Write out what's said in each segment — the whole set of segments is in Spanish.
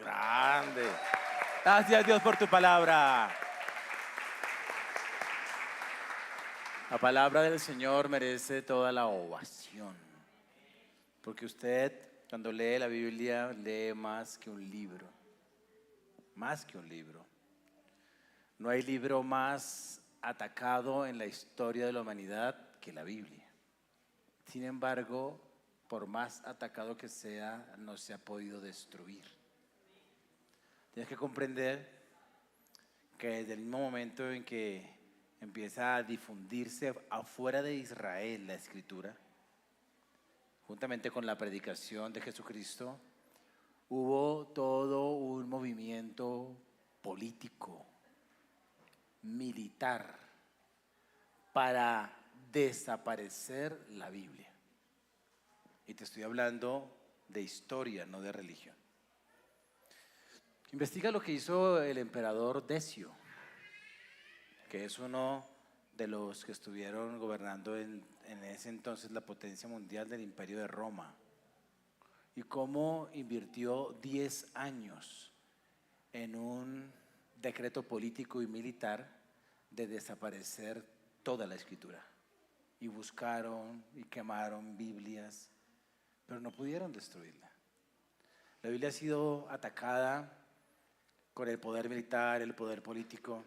grande. Gracias Dios por tu palabra. La palabra del Señor merece toda la ovación. Porque usted, cuando lee la Biblia, lee más que un libro. Más que un libro. No hay libro más atacado en la historia de la humanidad que la Biblia. Sin embargo, por más atacado que sea, no se ha podido destruir. Tienes que comprender que desde el mismo momento en que empieza a difundirse afuera de Israel la Escritura, juntamente con la predicación de Jesucristo, hubo todo un movimiento político, militar, para desaparecer la Biblia. Y te estoy hablando de historia, no de religión. Investiga lo que hizo el emperador Decio, que es uno de los que estuvieron gobernando en ese entonces la potencia mundial del Imperio de Roma, y cómo invirtió 10 años en un decreto político y militar de desaparecer toda la Escritura. Y buscaron y quemaron Biblias, pero no pudieron destruirla. La Biblia ha sido atacada con el poder militar, el poder político,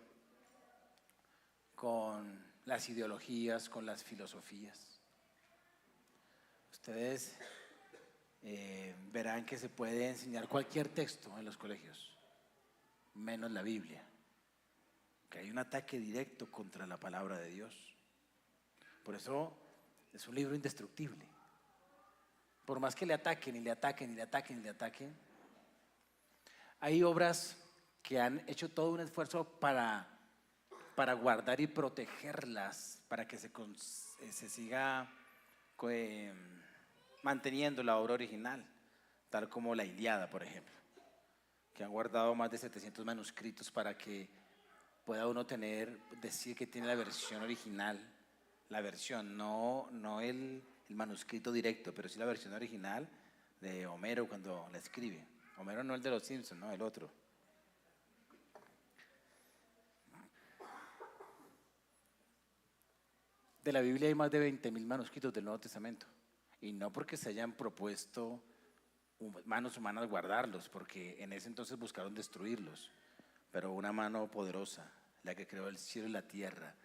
con las ideologías, con las filosofías. Ustedes verán que se puede enseñar cualquier texto en los colegios, menos la Biblia, que hay un ataque directo contra la palabra de Dios. Por eso es un libro indestructible. Por más que le ataquen y le ataquen y le ataquen y le ataquen, hay obras que han hecho todo un esfuerzo para guardar y protegerlas, para que se siga manteniendo la obra original, tal como la Ilíada, por ejemplo, que han guardado más de 700 manuscritos para que pueda uno decir que tiene la versión original, la versión, no el manuscrito directo, pero sí la versión original de Homero cuando la escribe. Homero no el de los Simpsons, no, el otro. De la Biblia hay más de 20.000 manuscritos del Nuevo Testamento, y no porque se hayan propuesto manos humanas guardarlos, porque en ese entonces buscaron destruirlos, pero una mano poderosa, la que creó el cielo y la tierra,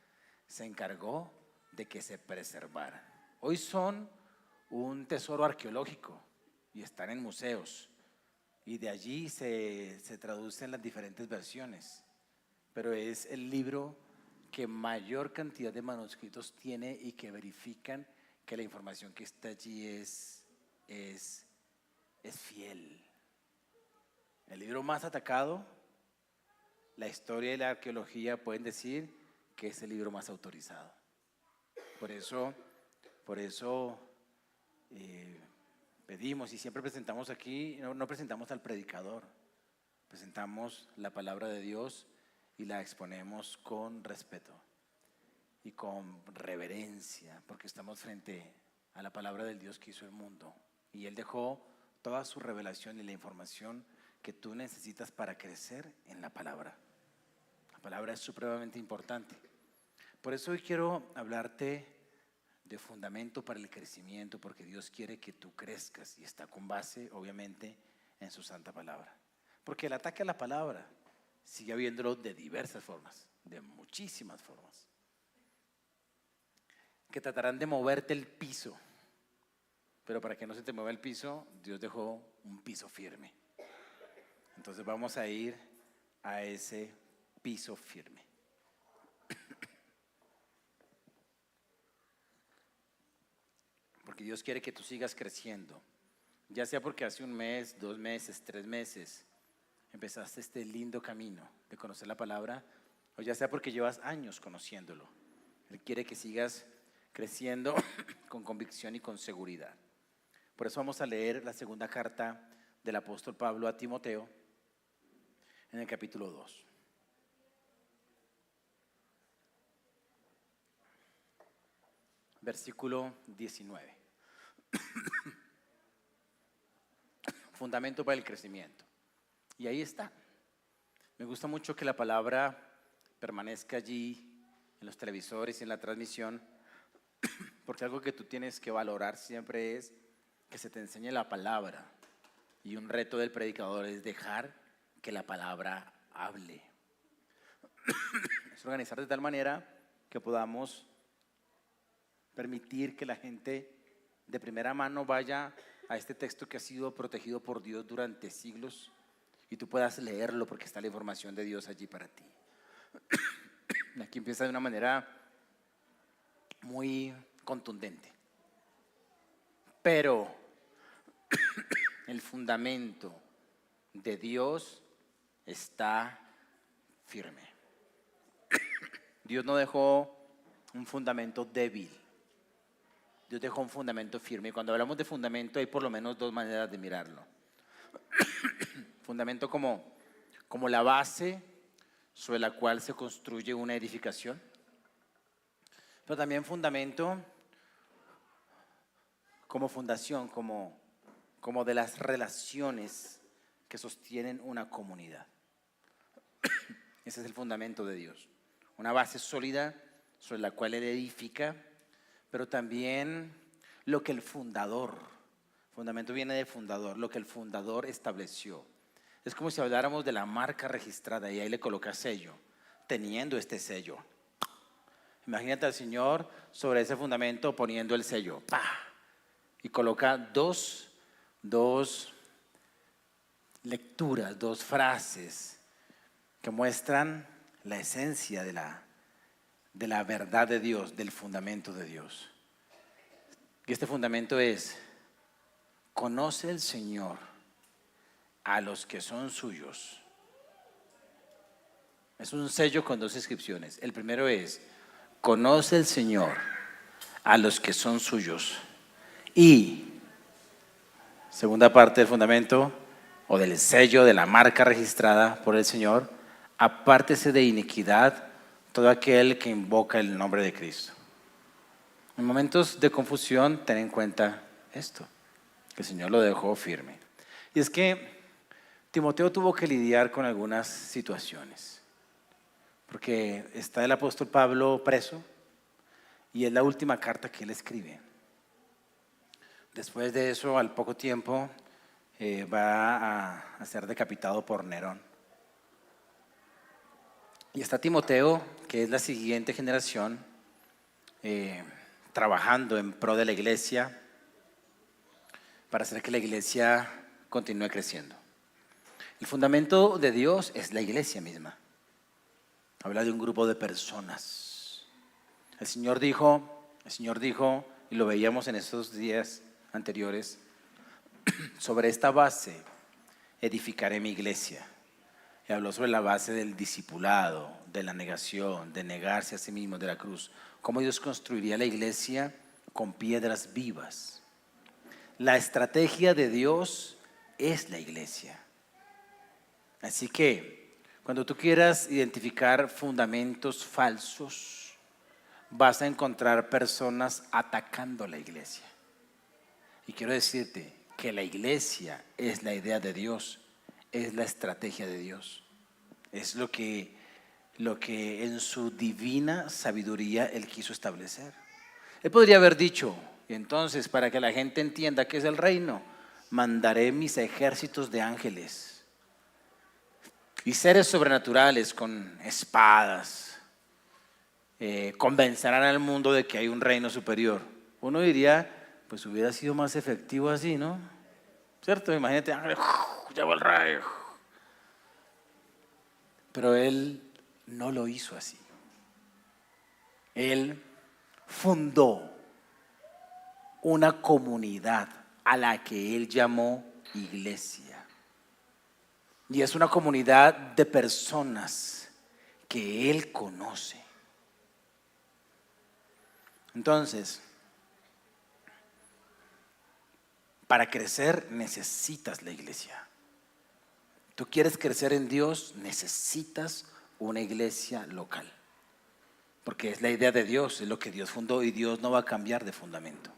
se encargó de que se preservaran. Hoy son un tesoro arqueológico y están en museos, y de allí se traducen las diferentes versiones, pero es el libro que mayor cantidad de manuscritos tiene y que verifican que la información que está allí es fiel. El libro más atacado, la historia y la arqueología pueden decir que es el libro más autorizado. Por eso pedimos y siempre presentamos aquí, no presentamos al predicador, presentamos la palabra de Dios y la exponemos con respeto y con reverencia, porque estamos frente a la palabra del Dios que hizo el mundo, y Él dejó toda su revelación y la información que tú necesitas para crecer en la palabra. La palabra es supremamente importante. Por eso hoy quiero hablarte de fundamento para el crecimiento, porque Dios quiere que tú crezcas y está con base, obviamente, en su santa palabra. Porque el ataque a la palabra sigue habiéndolo de diversas formas, de muchísimas formas, que tratarán de moverte el piso, pero para que no se te mueva el piso, Dios dejó un piso firme. Entonces vamos a ir a ese piso firme. Porque Dios quiere que tú sigas creciendo, ya sea porque hace un mes, 2 meses, 3 meses empezaste este lindo camino de conocer la palabra, o ya sea porque llevas años conociéndolo. Él quiere que sigas creciendo con convicción y con seguridad. Por eso vamos a leer la segunda carta del apóstol Pablo a Timoteo en el capítulo 2. Versículo 19. Fundamento para el crecimiento. Y ahí está. Me gusta mucho que la palabra permanezca allí en los televisores y en la transmisión, porque algo que tú tienes que valorar siempre es que se te enseñe la palabra. Y un reto del predicador es dejar que la palabra hable. Es organizar de tal manera que podamos permitir que la gente de primera mano vaya a este texto que ha sido protegido por Dios durante siglos y tú puedas leerlo porque está la información de Dios allí para ti. Aquí empieza de una manera muy contundente. Pero el fundamento de Dios está firme. Dios no dejó un fundamento débil. Dios dejó un fundamento firme. Y cuando hablamos de fundamento hay por lo menos dos maneras de mirarlo. Fundamento como la base sobre la cual se construye una edificación. Pero también fundamento como fundación, como de las relaciones que sostienen una comunidad. Ese es el fundamento de Dios. Una base sólida sobre la cual Él edifica, pero también lo que el fundamento viene de fundador, lo que el fundador estableció. Es como si habláramos de la marca registrada y ahí le coloca sello, teniendo este sello. Imagínate al Señor sobre ese fundamento poniendo el sello, ¡pah! Y coloca dos lecturas, dos frases que muestran la esencia de la verdad de Dios, del fundamento de Dios. Y este fundamento es: conoce el Señor a los que son suyos. Es un sello con dos inscripciones. El primero es: conoce el Señor a los que son suyos. Y segunda parte del fundamento o del sello, de la marca registrada por el Señor: apártese de iniquidad todo aquel que invoca el nombre de Cristo. En momentos de confusión, ten en cuenta esto, que el Señor lo dejó firme. Y es que Timoteo tuvo que lidiar con algunas situaciones, porque está el apóstol Pablo preso y es la última carta que él escribe. Después de eso, al poco tiempo, va a ser decapitado por Nerón. Y está Timoteo, que es la siguiente generación, trabajando en pro de la iglesia para hacer que la iglesia continúe creciendo. El fundamento de Dios es la iglesia misma. Habla de un grupo de personas. El Señor dijo, y lo veíamos en estos días anteriores: sobre esta base edificaré mi iglesia. Y habló sobre la base del discipulado, de la negación, de negarse a sí mismo, de la cruz. Cómo Dios construiría la iglesia con piedras vivas. La estrategia de Dios es la iglesia. Así que cuando tú quieras identificar fundamentos falsos, vas a encontrar personas atacando la iglesia. Y quiero decirte que la iglesia es la idea de Dios, es la estrategia de Dios. Es lo que en su divina sabiduría Él quiso establecer. Él podría haber dicho: y entonces, para que la gente entienda qué es el reino, mandaré mis ejércitos de ángeles y seres sobrenaturales con espadas, convencerán al mundo de que hay un reino superior. Uno diría: pues hubiera sido más efectivo así, ¿no? ¿Cierto? Imagínate, llegó el rey. Pero Él no lo hizo así. Él fundó una comunidad a la que Él llamó iglesia. Y es una comunidad de personas que Él conoce. Entonces, para crecer necesitas la iglesia. Tú quieres crecer en Dios, necesitas una iglesia local. Porque es la idea de Dios, es lo que Dios fundó y Dios no va a cambiar de fundamento.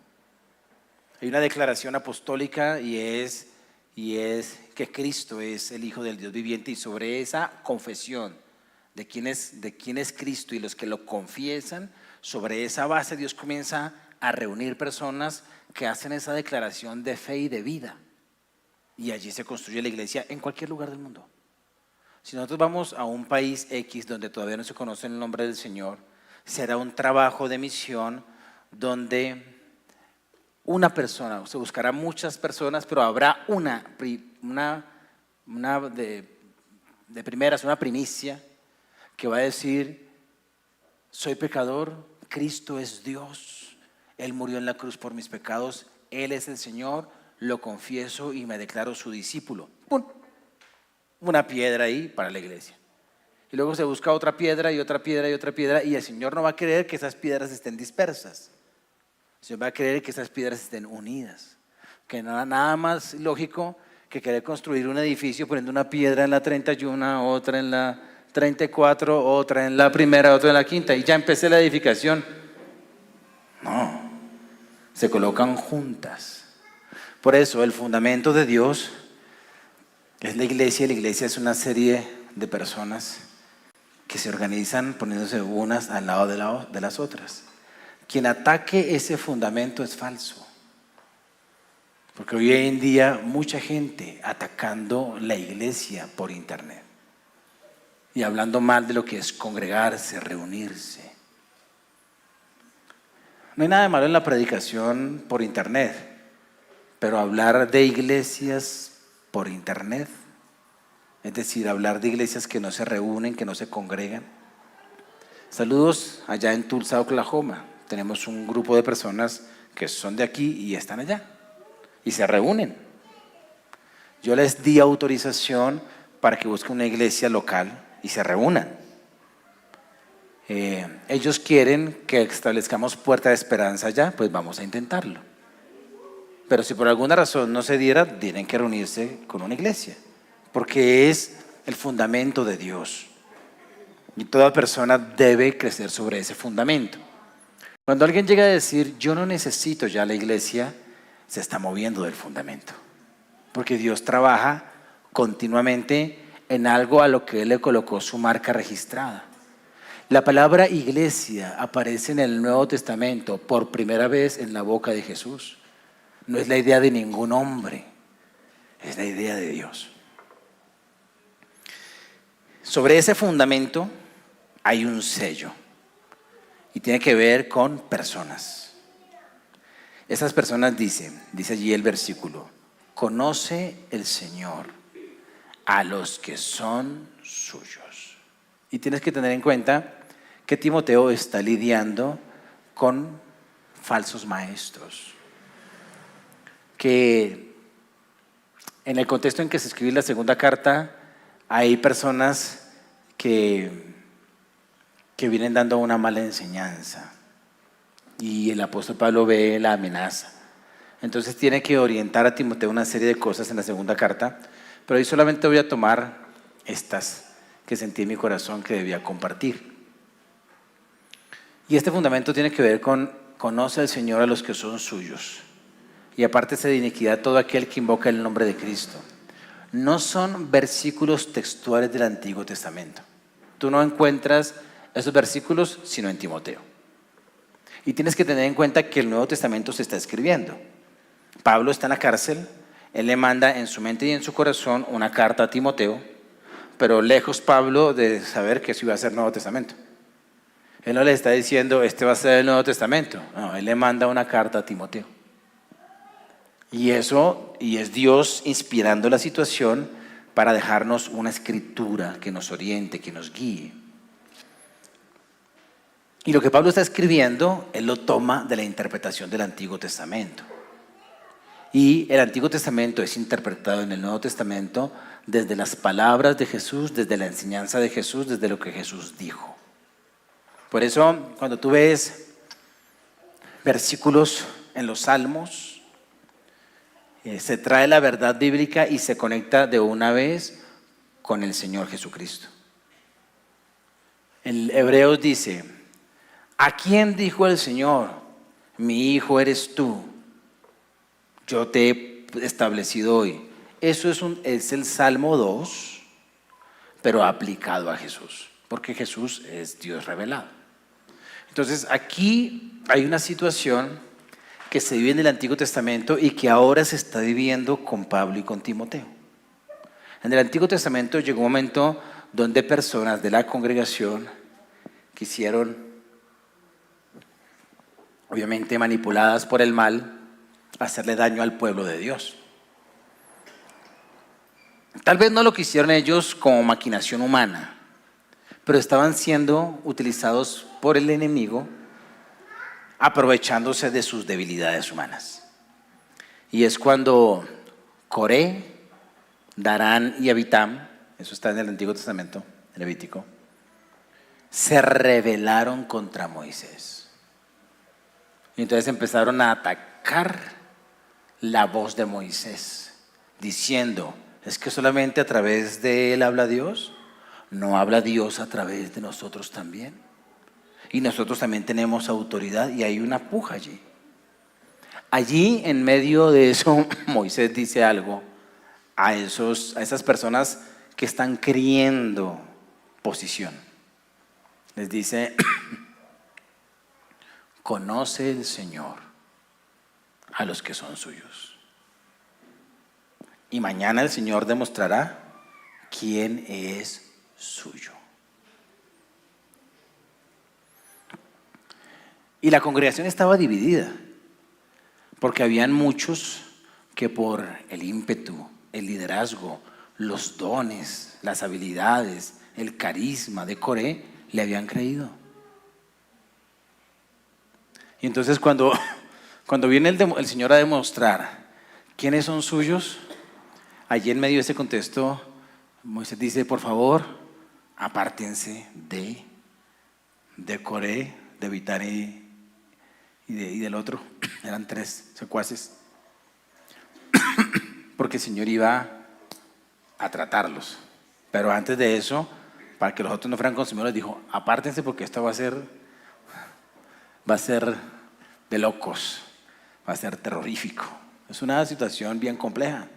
Hay una declaración apostólica y es y es que Cristo es el Hijo del Dios viviente, y sobre esa confesión de quién es Cristo y los que lo confiesan, sobre esa base Dios comienza a reunir personas que hacen esa declaración de fe y de vida, y allí se construye la iglesia en cualquier lugar del mundo. Si nosotros vamos a un país X donde todavía no se conoce el nombre del Señor, será un trabajo de misión donde una persona, se buscará muchas personas, pero habrá una de primeras, una primicia, que va a decir: soy pecador, Cristo es Dios, Él murió en la cruz por mis pecados, Él es el Señor, lo confieso y me declaro su discípulo. ¡Pum! Una piedra ahí para la iglesia. Y luego se busca otra piedra y otra piedra y otra piedra, y el Señor no va a querer que esas piedras estén dispersas. El Señor va a querer que esas piedras estén unidas. Que nada más lógico que querer construir un edificio poniendo una piedra en la 31, otra en la 34, otra en la primera, otra en la quinta, y ya empecé la edificación. No, se colocan juntas. Por eso el fundamento de Dios es la iglesia, y la iglesia es una serie de personas que se organizan poniéndose unas al lado de las otras. Quien ataque ese fundamento es falso, porque hoy en día mucha gente atacando la iglesia por internet y hablando mal de lo que es congregarse, reunirse. No hay nada de malo en la predicación por internet, pero hablar de iglesias por internet, es decir, hablar de iglesias que no se reúnen, que no se congregan. Saludos allá en Tulsa, Oklahoma. Tenemos un grupo de personas que son de aquí y están allá y se reúnen. Yo les di autorización para que busquen una iglesia local y se reúnan. Ellos quieren que establezcamos Puerta de Esperanza allá, pues vamos a intentarlo. Pero si por alguna razón no se diera, tienen que reunirse con una iglesia, porque es el fundamento de Dios. Y toda persona debe crecer sobre ese fundamento. Cuando alguien llega a decir: yo no necesito ya la iglesia, se está moviendo del fundamento, porque Dios trabaja continuamente en algo a lo que Él le colocó su marca registrada. La palabra iglesia aparece en el Nuevo Testamento por primera vez en la boca de Jesús. No es la idea de ningún hombre, es la idea de Dios. Sobre ese fundamento hay un sello y tiene que ver con personas. Esas personas dice allí el versículo: conoce el Señor a los que son suyos. Y tienes que tener en cuenta que Timoteo está lidiando con falsos maestros, que en el contexto en que se escribe la segunda carta hay personas que vienen dando una mala enseñanza, y el apóstol Pablo ve la amenaza. Entonces tiene que orientar a Timoteo una serie de cosas en la segunda carta, pero hoy solamente voy a tomar estas que sentí en mi corazón que debía compartir. Y este fundamento tiene que ver con: conoce al Señor a los que son suyos, y apártese de iniquidad todo aquel que invoca el nombre de Cristo. No son versículos textuales del Antiguo Testamento. Tú no encuentras esos versículos sino en Timoteo. Y tienes que tener en cuenta que el Nuevo Testamento se está escribiendo. Pablo está en la cárcel, él le manda en su mente y en su corazón una carta a Timoteo, pero lejos Pablo de saber que eso iba a ser Nuevo Testamento. Él no le está diciendo: este va a ser el Nuevo Testamento. No, él le manda una carta a Timoteo. Y es Dios inspirando la situación para dejarnos una escritura que nos oriente, que nos guíe. Y lo que Pablo está escribiendo, él lo toma de la interpretación del Antiguo Testamento. Y el Antiguo Testamento es interpretado en el Nuevo Testamento desde las palabras de Jesús, desde la enseñanza de Jesús, desde lo que Jesús dijo. Por eso, cuando tú ves versículos en los Salmos, se trae la verdad bíblica y se conecta de una vez con el Señor Jesucristo. En Hebreos dice: ¿a quién dijo el Señor? Mi hijo eres tú, yo te he establecido hoy. Eso es el Salmo 2, pero aplicado a Jesús, porque Jesús es Dios revelado. Entonces aquí hay una situación que se vive en el Antiguo Testamento y que ahora se está viviendo con Pablo y con Timoteo. En el Antiguo Testamento llegó un momento donde personas de la congregación quisieron, obviamente manipuladas por el mal, hacerle daño al pueblo de Dios. Tal vez no lo quisieron ellos como maquinación humana, pero estaban siendo utilizados por el enemigo aprovechándose de sus debilidades humanas. Y es cuando Coré, Darán y Abitam, eso está en el Antiguo Testamento, en Levítico, se rebelaron contra Moisés. Y entonces empezaron a atacar la voz de Moisés, diciendo: es que solamente a través de él habla Dios, ¿no habla Dios a través de nosotros también? Y nosotros también tenemos autoridad, y hay una puja allí. Allí en medio de eso Moisés dice algo a esas personas que están queriendo posición. Les dice: conoce el Señor a los que son suyos, y mañana el Señor demostrará quién es suyo. Y la congregación estaba dividida, porque habían muchos que por el ímpetu, el liderazgo, los dones, las habilidades, el carisma de Coré, le habían creído. Y entonces cuando viene el Señor a demostrar quiénes son suyos, allí en medio de ese contexto, Moisés dice: por favor, apártense de Coré, de Abitam y del otro. Eran 3 secuaces, porque el Señor iba a tratarlos. Pero antes de eso, para que los otros no fueran consumidos, les dijo: apártense, porque esto va a ser de locos, va a ser terrorífico. Es una situación bien compleja.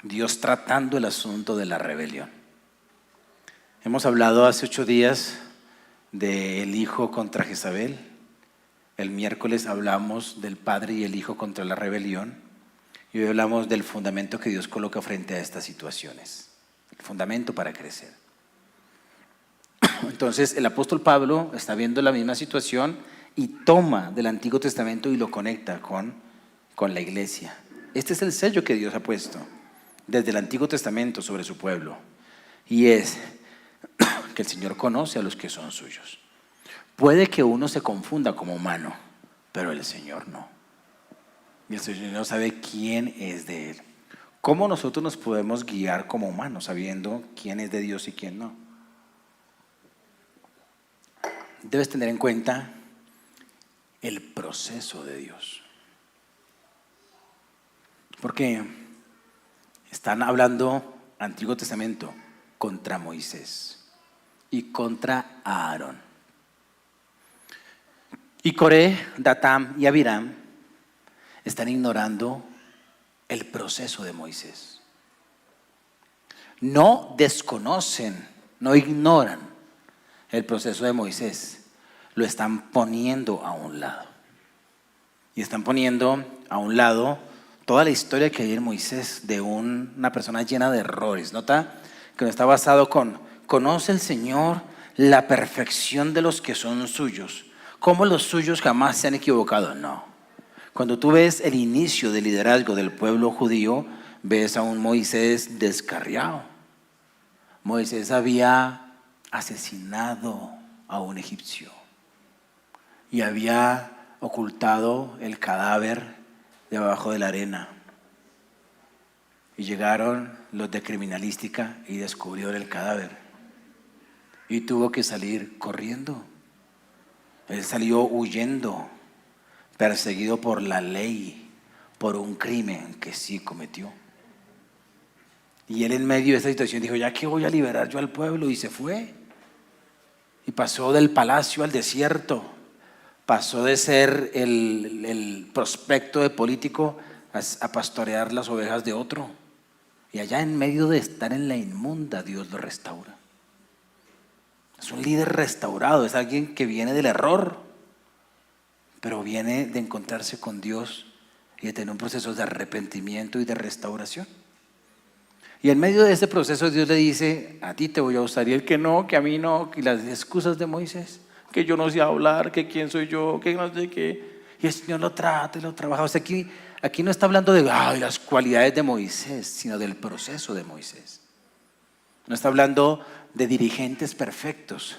Dios tratando el asunto de la rebelión. Hemos hablado hace 8 días del hijo contra Jezabel. El miércoles hablamos del padre y el hijo contra la rebelión. Y hoy hablamos del fundamento que Dios coloca frente a estas situaciones. El fundamento para crecer. Entonces el apóstol Pablo está viendo la misma situación y toma del Antiguo Testamento y lo conecta con la iglesia. Este es el sello que Dios ha puesto desde el Antiguo Testamento sobre su pueblo, y es que el Señor conoce a los que son suyos. Puede que uno se confunda como humano, pero el Señor no. Y el Señor sabe quién es de Él. ¿Cómo nosotros nos podemos guiar como humanos sabiendo quién es de Dios y quién no? Debes tener en cuenta el proceso de Dios. Porque están hablando, Antiguo Testamento, contra Moisés y contra Aarón. Y Coré, Datam y Abiram están ignorando el proceso de Moisés. No desconocen, no ignoran el proceso de Moisés, lo están poniendo a un lado. Y están poniendo a un lado toda la historia que hay en Moisés de una persona llena de errores. Nota que no está basado conoce el Señor la perfección de los que son suyos. ¿Cómo los suyos jamás se han equivocado? No. Cuando tú ves el inicio del liderazgo del pueblo judío, ves a un Moisés descarriado. Moisés había asesinado a un egipcio y había ocultado el cadáver debajo de la arena. Y llegaron los de criminalística y descubrieron el cadáver. Y tuvo que salir corriendo. Él salió huyendo, perseguido por la ley, por un crimen que sí cometió. Y él en medio de esta situación dijo: ya que voy a liberar yo al pueblo, y se fue. Y pasó del palacio al desierto. Pasó de ser el prospecto de político a pastorear las ovejas de otro. Y allá en medio de estar en la inmunda, Dios lo restaura. Es un líder restaurado, es alguien que viene del error, pero viene de encontrarse con Dios y de tener un proceso de arrepentimiento y de restauración. Y en medio de ese proceso Dios le dice: a ti te voy a usar, y el que no, que a mí no, y las excusas de Moisés, que yo no sé hablar, que quién soy yo, que no sé qué, y el Señor lo trata y lo trabaja. O sea, aquí no está hablando de las cualidades de Moisés, sino del proceso de Moisés. No está hablando de dirigentes perfectos,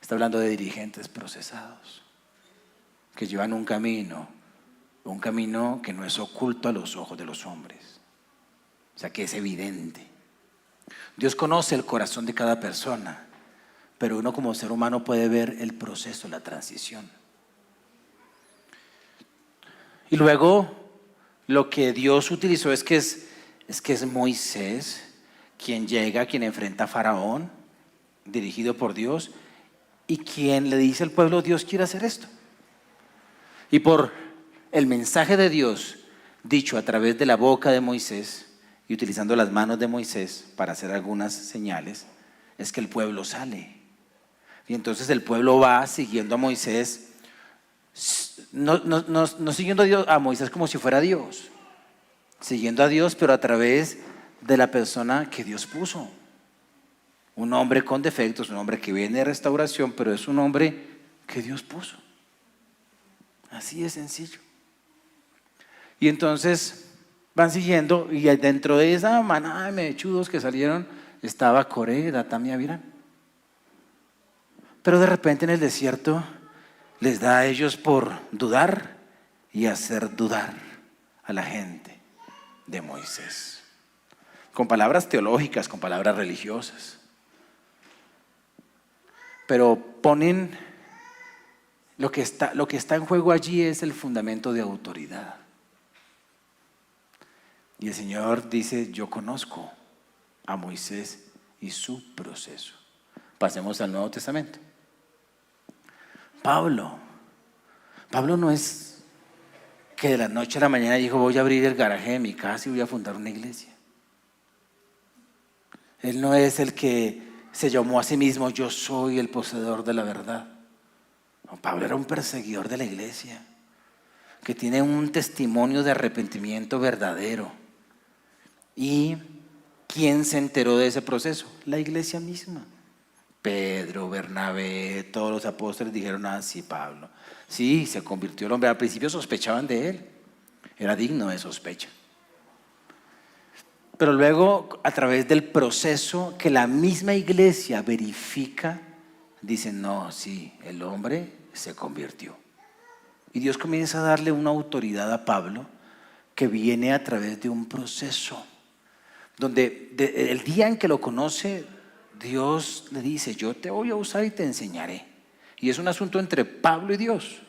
está hablando de dirigentes procesados, que llevan un camino que no es oculto a los ojos de los hombres. O sea, que es evidente. Dios conoce el corazón de cada persona, pero uno como ser humano puede ver el proceso, la transición. Y luego lo que Dios utilizó es que es Moisés quien llega, quien enfrenta a Faraón, dirigido por Dios, y quien le dice al pueblo: Dios quiere hacer esto. Y por el mensaje de Dios dicho a través de la boca de Moisés y utilizando las manos de Moisés para hacer algunas señales, es que el pueblo sale. Y entonces el pueblo va siguiendo a Moisés, no siguiendo a Moisés como si fuera Dios, siguiendo a Dios, pero a través de la persona que Dios puso. Un hombre con defectos, un hombre que viene de restauración, pero es un hombre que Dios puso. Así de sencillo. Y entonces van siguiendo, y dentro de esa manada de mechudos que salieron estaba Coré, Datán y Abiram. Pero de repente en el desierto les da a ellos por dudar y hacer dudar a la gente de Moisés, con palabras teológicas, con palabras religiosas. Pero ponen lo que está en juego allí es el fundamento de autoridad. Y el Señor dice: yo conozco a Moisés y su proceso. Pasemos al Nuevo Testamento. Pablo no es que de la noche a la mañana dijo: voy a abrir el garaje de mi casa y voy a fundar una iglesia. Él no es el que se llamó a sí mismo: yo soy el poseedor de la verdad. No, Pablo era un perseguidor de la iglesia, que tiene un testimonio de arrepentimiento verdadero. ¿Y quién se enteró de ese proceso? La iglesia misma. Pedro, Bernabé, todos los apóstoles dijeron: sí, Pablo. Sí, se convirtió el hombre. Al principio sospechaban de él, era digno de sospecha. Pero luego, a través del proceso que la misma iglesia verifica, dicen: no, sí, el hombre se convirtió. Y Dios comienza a darle una autoridad a Pablo que viene a través de un proceso, donde el día en que lo conoce, Dios le dice: yo te voy a usar y te enseñaré. Y es un asunto entre Pablo y Dios.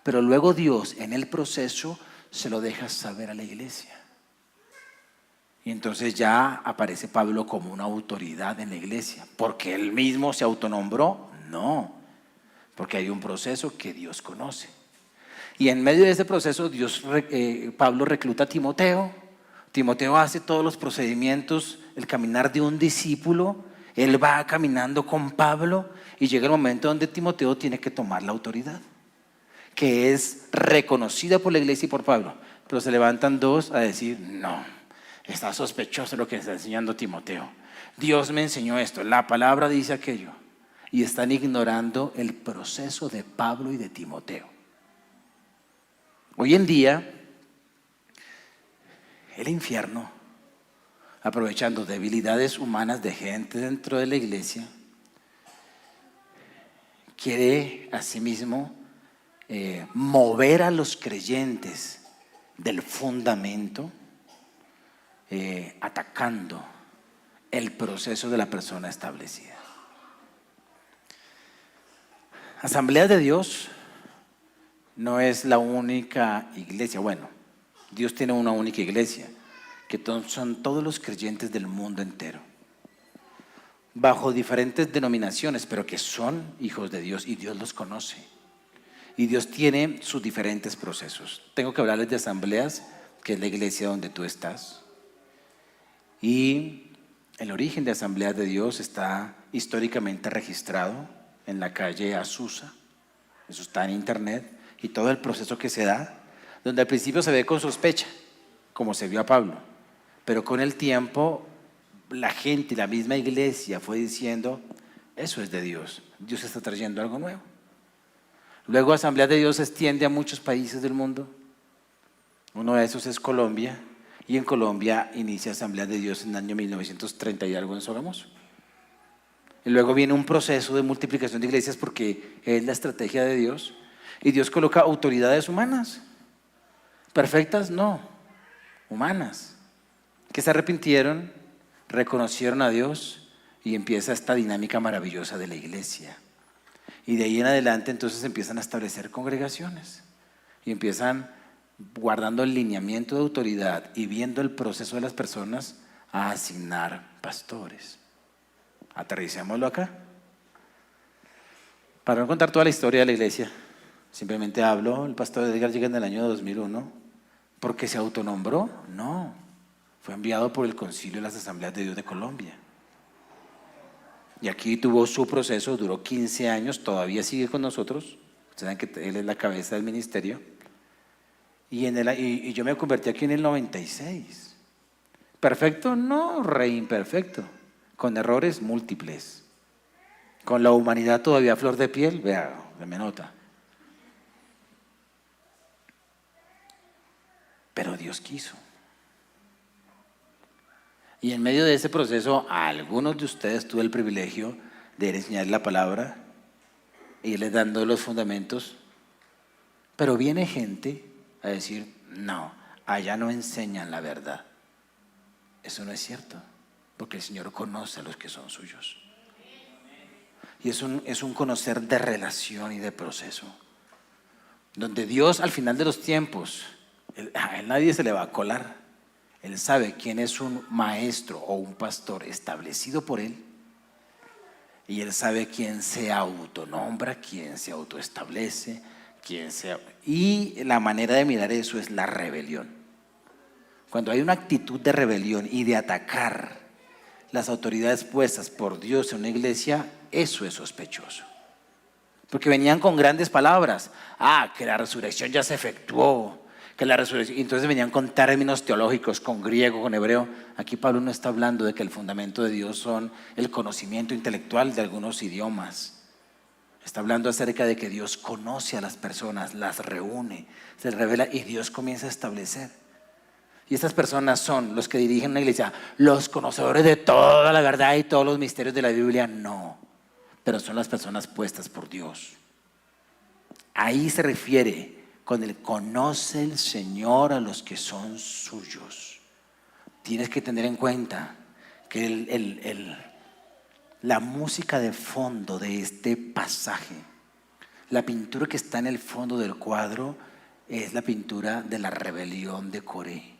Pero luego Dios en el proceso se lo deja saber a la iglesia. Y entonces ya aparece Pablo como una autoridad en la iglesia. ¿Porque él mismo se autonombró? No, porque hay un proceso que Dios conoce. Y en medio de ese proceso Pablo recluta a Timoteo. Timoteo hace todos los procedimientos, el caminar de un discípulo. Él va caminando con Pablo y llega el momento donde Timoteo tiene que tomar la autoridad, que es reconocida por la iglesia y por Pablo. Pero se levantan dos a decir: no, está sospechoso lo que está enseñando Timoteo. Dios me enseñó esto, la palabra dice aquello. Y están ignorando el proceso de Pablo y de Timoteo. Hoy en día, el infierno, aprovechando debilidades humanas de gente dentro de la iglesia, quiere asimismo mover a los creyentes del fundamento, atacando el proceso de la persona establecida. Asamblea de Dios no es la única iglesia. Bueno, Dios tiene una única iglesia, que son todos los creyentes del mundo entero, bajo diferentes denominaciones, pero que son hijos de Dios y Dios los conoce. Y Dios tiene sus diferentes procesos. Tengo que hablarles de asambleas, que es la iglesia donde tú estás. Y el origen de Asambleas de Dios está históricamente registrado en la calle Azusa. Eso está en internet. Y todo el proceso que se da, donde al principio se ve con sospecha, como se vio a Pablo. Pero con el tiempo, la gente y la misma iglesia fue diciendo, eso es de Dios. Dios está trayendo algo nuevo. Luego Asamblea de Dios se extiende a muchos países del mundo. Uno de esos es Colombia. Y en Colombia inicia Asamblea de Dios en el año 1930 y algo en Sogamoso. Y luego viene un proceso de multiplicación de iglesias porque es la estrategia de Dios. Y Dios coloca autoridades humanas. Perfectas, no. Humanas. Que se arrepintieron, reconocieron a Dios y empieza esta dinámica maravillosa de la iglesia. Y de ahí en adelante entonces empiezan a establecer congregaciones. Y empiezan, guardando el lineamiento de autoridad y viendo el proceso de las personas, a asignar pastores. Aterricémoslo acá. Para no contar toda la historia de la iglesia, simplemente hablo, el pastor Edgar llega en el año 2001, porque se autonombró, no, fue enviado por el Concilio de las Asambleas de Dios de Colombia. Y aquí tuvo su proceso, duró 15 años, todavía sigue con nosotros, ustedes saben que él es la cabeza del ministerio. Y yo me convertí aquí en el 96. ¿Perfecto? No, re imperfecto, con errores múltiples, con la humanidad todavía a flor de piel, vea, me nota. Pero Dios quiso. Y en medio de ese proceso, a algunos de ustedes tuve el privilegio de enseñar la palabra y irles dando los fundamentos. Pero viene gente a decir, no, allá no enseñan la verdad. Eso no es cierto, porque el Señor conoce a los que son suyos. Y es un conocer de relación y de proceso, donde Dios al final de los tiempos, a él nadie se le va a colar. Él sabe quién es un maestro o un pastor establecido por él. Y él sabe quién se autonombra, quién se autoestablece, y la manera de mirar eso es la rebelión. Cuando hay una actitud de rebelión y de atacar las autoridades puestas por Dios en una iglesia, eso es sospechoso. Porque venían con grandes palabras. Que la resurrección ya se efectuó, que la resurrección. Y entonces venían con términos teológicos, con griego, con hebreo. Aquí Pablo no está hablando de que el fundamento de Dios son el conocimiento intelectual de algunos idiomas. Está hablando acerca de que Dios conoce a las personas, las reúne, se revela y Dios comienza a establecer. Y estas personas son los que dirigen una iglesia, los conocedores de toda la verdad y todos los misterios de la Biblia, no. Pero son las personas puestas por Dios. Ahí se refiere con el conoce el Señor a los que son suyos. Tienes que tener en cuenta que la música de fondo de este pasaje, la pintura que está en el fondo del cuadro, es la pintura de la rebelión de Coré,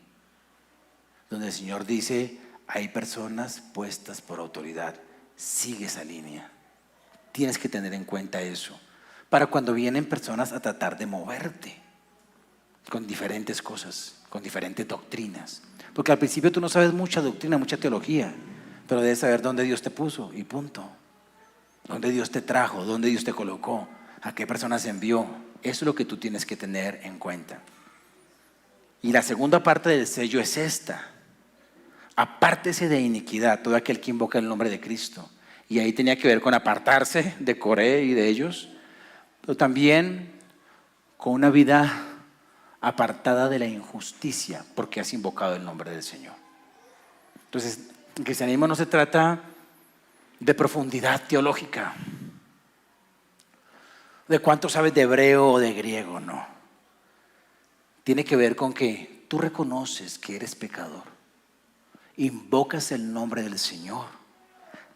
donde el Señor dice, hay personas puestas por autoridad, sigue esa línea. Tienes que tener en cuenta eso, para cuando vienen personas a tratar de moverte con diferentes cosas, con diferentes doctrinas. Porque al principio tú no sabes mucha doctrina, mucha teología, pero debes saber dónde Dios te puso y punto. Dónde Dios te trajo, dónde Dios te colocó, a qué personas envió. Eso es lo que tú tienes que tener en cuenta. Y la segunda parte del sello es esta: apártese de iniquidad todo aquel que invoca el nombre de Cristo. Y ahí tenía que ver con apartarse de Coré y de ellos, pero también con una vida apartada de la injusticia, porque has invocado el nombre del Señor. Entonces, el cristianismo no se trata de profundidad teológica, de cuánto sabes de hebreo o de griego, no. Tiene que ver con que tú reconoces que eres pecador, invocas el nombre del Señor,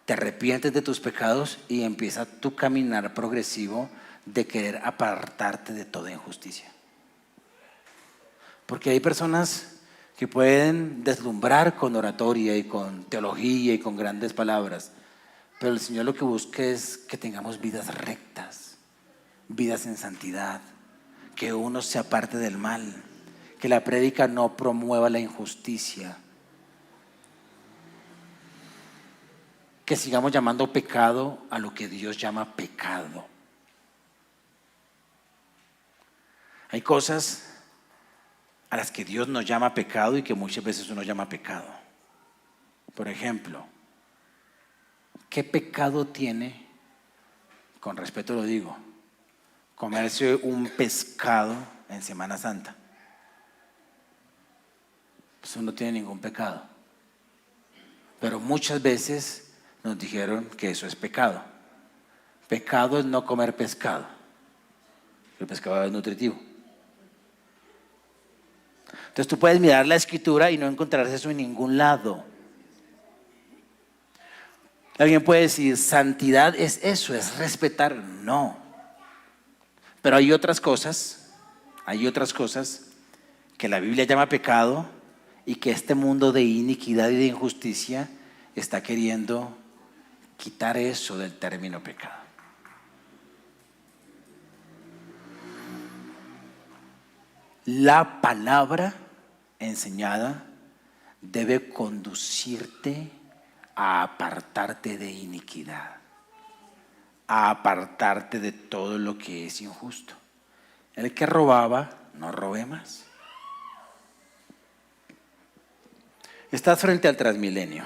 te arrepientes de tus pecados y empieza tu caminar progresivo de querer apartarte de toda injusticia. Porque hay personas que pueden deslumbrar con oratoria y con teología y con grandes palabras, pero el Señor lo que busca es que tengamos vidas rectas, vidas en santidad, que uno se aparte del mal, que la prédica no promueva la injusticia. que sigamos llamando pecado a lo que Dios llama pecado. Hay cosas a las que Dios nos llama pecado y que muchas veces uno llama pecado. Por ejemplo, ¿qué pecado tiene, con respeto lo digo, comerse un pescado en Semana Santa? Eso no tiene ningún pecado. Pero muchas veces nos dijeron que eso es pecado. Pecado es no comer pescado. El pescado es nutritivo. Entonces tú puedes mirar la escritura y no encontrar eso en ningún lado. Alguien puede decir, santidad es eso, es respetar. No. Pero hay otras cosas que la Biblia llama pecado y que este mundo de iniquidad y de injusticia está queriendo quitar eso del término pecado. La palabra enseñada debe conducirte a apartarte de iniquidad, a apartarte de todo lo que es injusto. El que robaba, no robe más. Estás frente al Transmilenio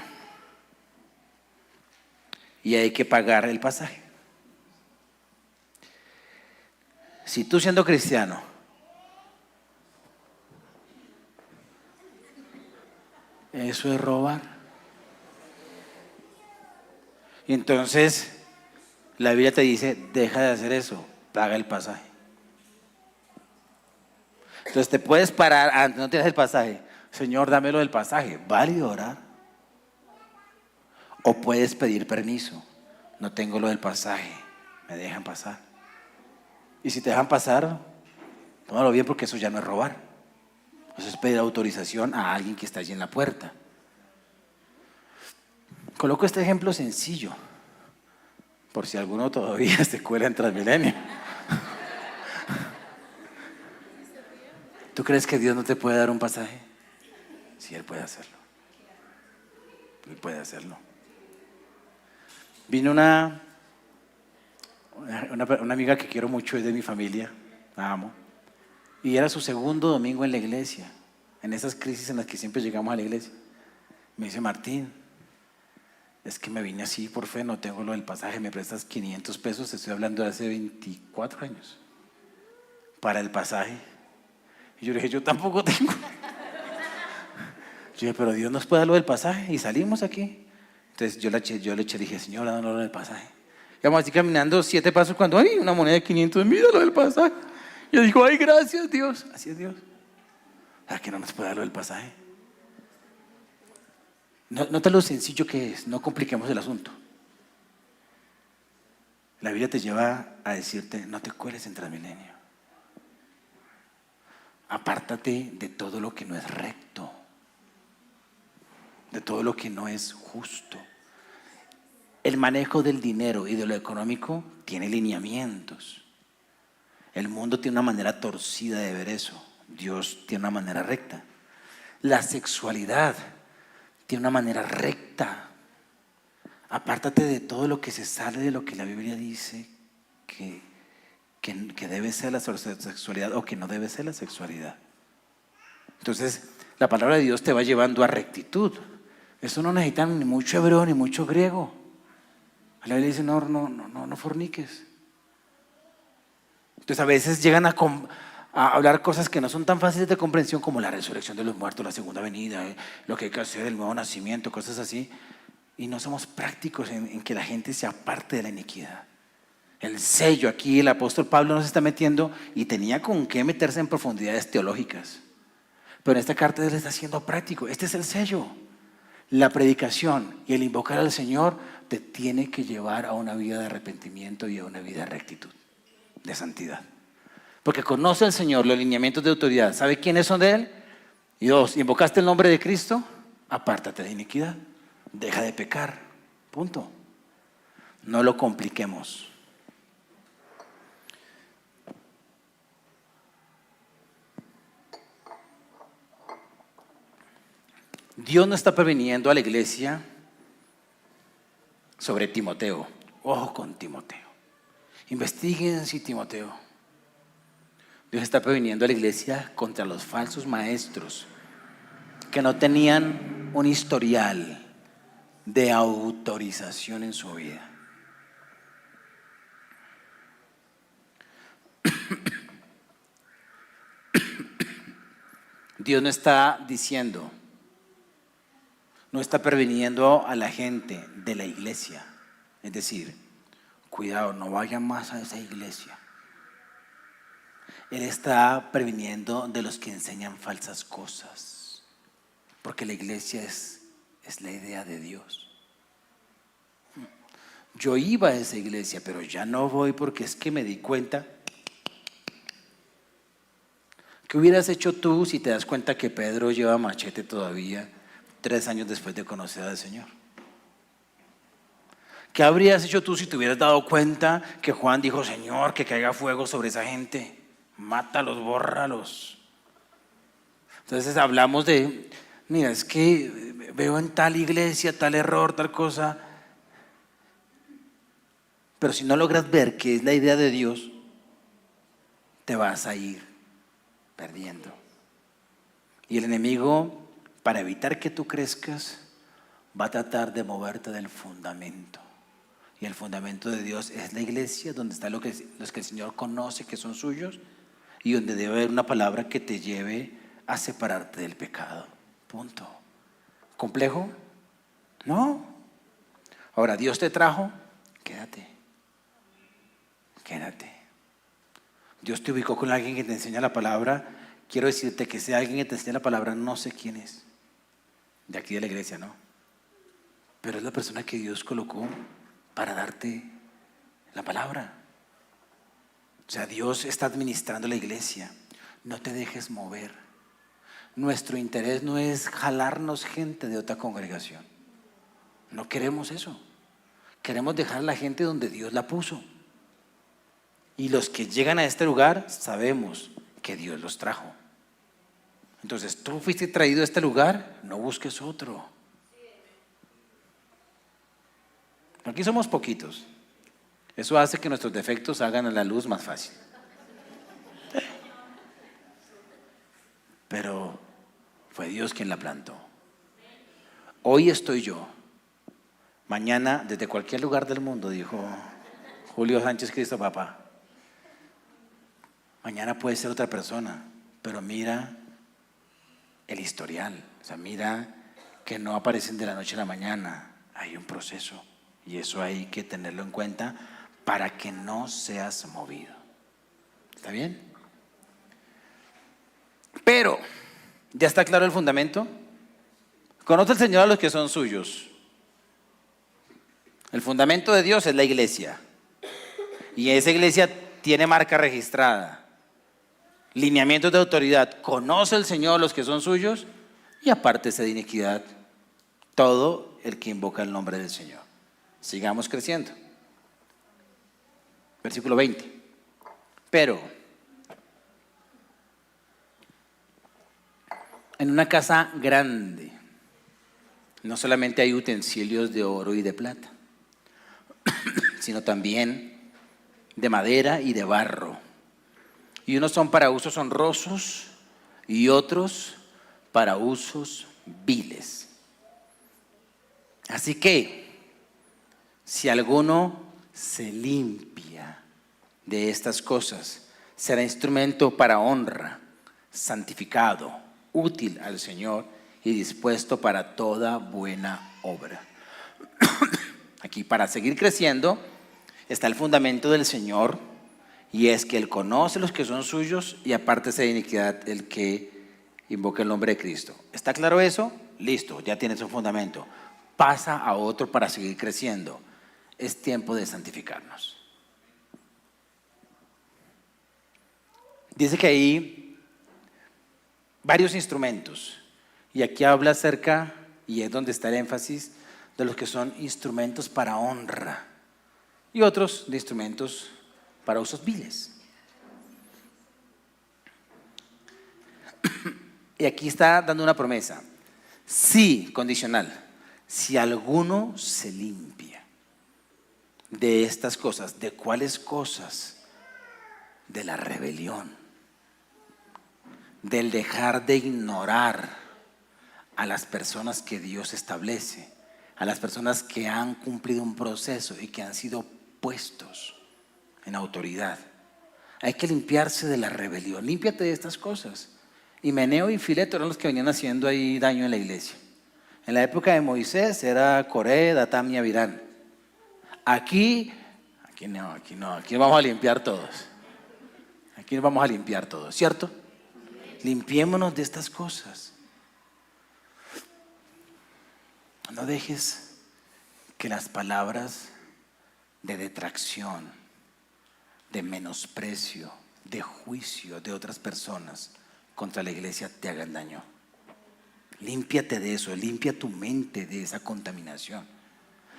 y hay que pagar el pasaje. Si tú, siendo cristiano, eso es robar. Y entonces la Biblia te dice, deja de hacer eso, paga el pasaje. Entonces te puedes parar, no tienes el pasaje, Señor, dámelo del pasaje, válido orar. O puedes pedir permiso, no tengo lo del pasaje, me dejan pasar. Y si te dejan pasar, tómalo bien, porque eso ya no es robar. Eso es pedir autorización a alguien que está allí en la puerta. Coloco este ejemplo sencillo, por si alguno todavía se cuela en Transmilenio. ¿Tú crees que Dios no te puede dar un pasaje? Sí, Él puede hacerlo. Él puede hacerlo. Vino una amiga que quiero mucho, es de mi familia, la amo. Y era su segundo domingo en la iglesia, en esas crisis en las que siempre llegamos a la iglesia. Me dice, Martín, es que me vine así por fe, no tengo lo del pasaje, me prestas 500 pesos, estoy hablando de hace 24 años, para el pasaje. Y yo le dije, yo tampoco tengo. Yo dije, pero Dios nos puede dar lo del pasaje, y salimos aquí. Entonces yo le dije, Señor, danos lo del pasaje. Y vamos así caminando 7 pasos cuando hay una moneda de 500, mira lo del pasaje. Yo digo, ay, gracias Dios, así es Dios. ¿A que no nos puede dar lo del pasaje? Nota lo sencillo que es, no compliquemos el asunto. La Biblia te lleva a decirte, no te cueles en Transmilenio. Apártate de todo lo que no es recto, de todo lo que no es justo. El manejo del dinero y de lo económico tiene lineamientos. El mundo tiene una manera torcida de ver eso. Dios tiene una manera recta. La sexualidad tiene una manera recta. Apártate de todo lo que se sale de lo que la Biblia dice que debe ser la sexualidad o que no debe ser la sexualidad. Entonces, la palabra de Dios te va llevando a rectitud. Eso no necesita ni mucho hebreo ni mucho griego. La Biblia dice, no forniques. Entonces, a veces llegan a hablar cosas que no son tan fáciles de comprensión, como la resurrección de los muertos, la segunda venida, lo que hay que hacer, el nuevo nacimiento, cosas así. Y no somos prácticos en que la gente se aparte de la iniquidad. El sello, aquí el apóstol Pablo nos está metiendo, y tenía con qué meterse en profundidades teológicas. Pero en esta carta él está siendo práctico. Este es el sello. La predicación y el invocar al Señor te tiene que llevar a una vida de arrepentimiento y a una vida de rectitud, de santidad. Porque conoce al Señor los lineamientos de autoridad, sabe quiénes son de Él. Y 2, invocaste el nombre de Cristo, apártate de iniquidad, deja de pecar, punto. No lo compliquemos. Dios no está previniendo a la iglesia sobre Timoteo. Ojo con Timoteo. Investiguen si Timoteo. Dios está previniendo a la iglesia contra los falsos maestros que no tenían un historial de autorización en su vida. Dios no está diciendo, no está previniendo a la gente de la iglesia. Es decir, cuidado, no vayan más a esa iglesia. Él está previniendo de los que enseñan falsas cosas. Porque la iglesia es la idea de Dios. Yo iba a esa iglesia, pero ya no voy porque es que me di cuenta. ¿Qué hubieras hecho tú si te das cuenta que Pedro lleva machete todavía 3 años después de conocer al Señor? ¿Qué habrías hecho tú si te hubieras dado cuenta que Juan dijo, Señor, que caiga fuego sobre esa gente? Mátalos, bórralos. Entonces hablamos de, mira, es que veo en tal iglesia tal error, tal cosa. Pero si no logras ver que es la idea de Dios, te vas a ir perdiendo. Y el enemigo, para evitar que tú crezcas, va a tratar de moverte del fundamento. Y el fundamento de Dios es la iglesia, donde están los que el Señor conoce que son suyos, y donde debe haber una palabra que te lleve a separarte del pecado. Punto. ¿Complejo? No. Ahora, Dios te trajo, quédate. Quédate. Dios te ubicó con alguien que te enseña la palabra. Quiero decirte que sea alguien que te enseña la palabra, no sé quién es. De aquí de la iglesia, ¿no? Pero es la persona que Dios colocó para darte la palabra. O sea, Dios está administrando la iglesia. No te dejes mover. Nuestro interés no es jalarnos gente de otra congregación. No queremos eso. Queremos dejar a la gente donde Dios la puso. Y los que llegan a este lugar sabemos que Dios los trajo. Entonces, tú fuiste traído a este lugar, no busques otro. Aquí somos poquitos. Eso hace que nuestros defectos hagan a la luz más fácil. Pero fue Dios quien la plantó. Hoy estoy yo. Mañana, desde cualquier lugar del mundo, dijo Julio Sánchez Cristo, papá. Mañana puede ser otra persona, pero mira el historial. O sea, mira que no aparecen de la noche a la mañana. Hay un proceso y eso hay que tenerlo en cuenta para que no seas movido. ¿Está bien? Pero, ¿ya está claro el fundamento? Conoce el Señor a los que son suyos. El fundamento de Dios es la iglesia. Y esa iglesia tiene marca registrada. Lineamientos de autoridad. Conoce el Señor a los que son suyos y apártese de iniquidad todo el que invoca el nombre del Señor. Sigamos creciendo. Versículo 20. Pero en una casa grande no solamente hay utensilios de oro y de plata, sino también de madera y de barro. Y unos son para usos honrosos y otros para usos viles. Así que, si alguno se limpia de estas cosas, será instrumento para honra, santificado, útil al Señor y dispuesto para toda buena obra. Aquí, para seguir creciendo, está el fundamento del Señor, y es que Él conoce los que son suyos y apártese de iniquidad el que invoca el nombre de Cristo. ¿Está claro eso? Listo, ya tienes un fundamento. Pasa a otro para seguir creciendo. Es tiempo de santificarnos. Dice que hay varios instrumentos, y aquí habla acerca, y es donde está el énfasis, de los que son instrumentos para honra y otros de instrumentos para usos viles. Y aquí está dando una promesa. Sí, condicional. Si alguno se limpia. de estas cosas. ¿De cuáles cosas? De la rebelión, del dejar de ignorar a las personas que Dios establece, a las personas que han cumplido un proceso y que han sido puestos en autoridad. Hay que limpiarse de la rebelión. Límpiate de estas cosas. Himeneo y Fileto eran los que venían haciendo ahí daño en la iglesia. En la época de Moisés era Coré, Datán y Abirán. Aquí vamos a limpiar todos. Aquí nos vamos a limpiar todos, ¿cierto? Limpiémonos de estas cosas. No dejes que las palabras de detracción, de menosprecio, de juicio de otras personas contra la iglesia te hagan daño. Límpiate de eso, limpia tu mente de esa contaminación.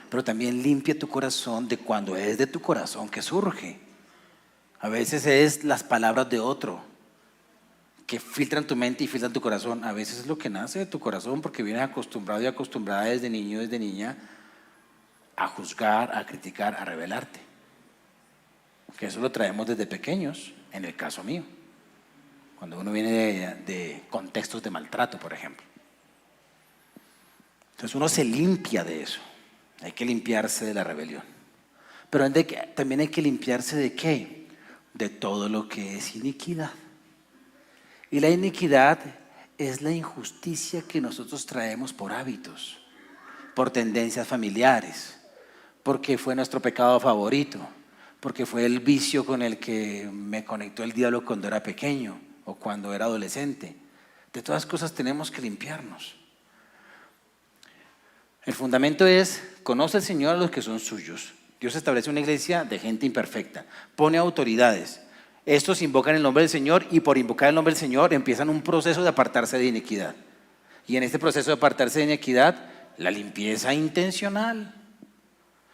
Pero también limpia tu corazón de cuando es de tu corazón que surge. A veces es las palabras de otro que filtran tu mente y filtran tu corazón. A veces es lo que nace de tu corazón porque vienes acostumbrado y acostumbrada desde niño, desde niña a juzgar, a criticar, a rebelarte. Que eso lo traemos desde pequeños, en el caso mío. Cuando uno viene de contextos de maltrato, por ejemplo. Entonces uno se limpia de eso. Hay que limpiarse de la rebelión. Pero también hay que limpiarse ¿de qué? De todo lo que es iniquidad. Y la iniquidad es la injusticia que nosotros traemos por hábitos, por tendencias familiares, porque fue nuestro pecado favorito, porque fue el vicio con el que me conectó el diablo cuando era pequeño o cuando era adolescente. De todas cosas tenemos que limpiarnos. El fundamento es: conoce al Señor a los que son suyos. Dios establece una iglesia de gente imperfecta, pone autoridades. Estos invocan el nombre del Señor y por invocar el nombre del Señor empiezan un proceso de apartarse de iniquidad. Y en este proceso de apartarse de iniquidad, la limpieza intencional,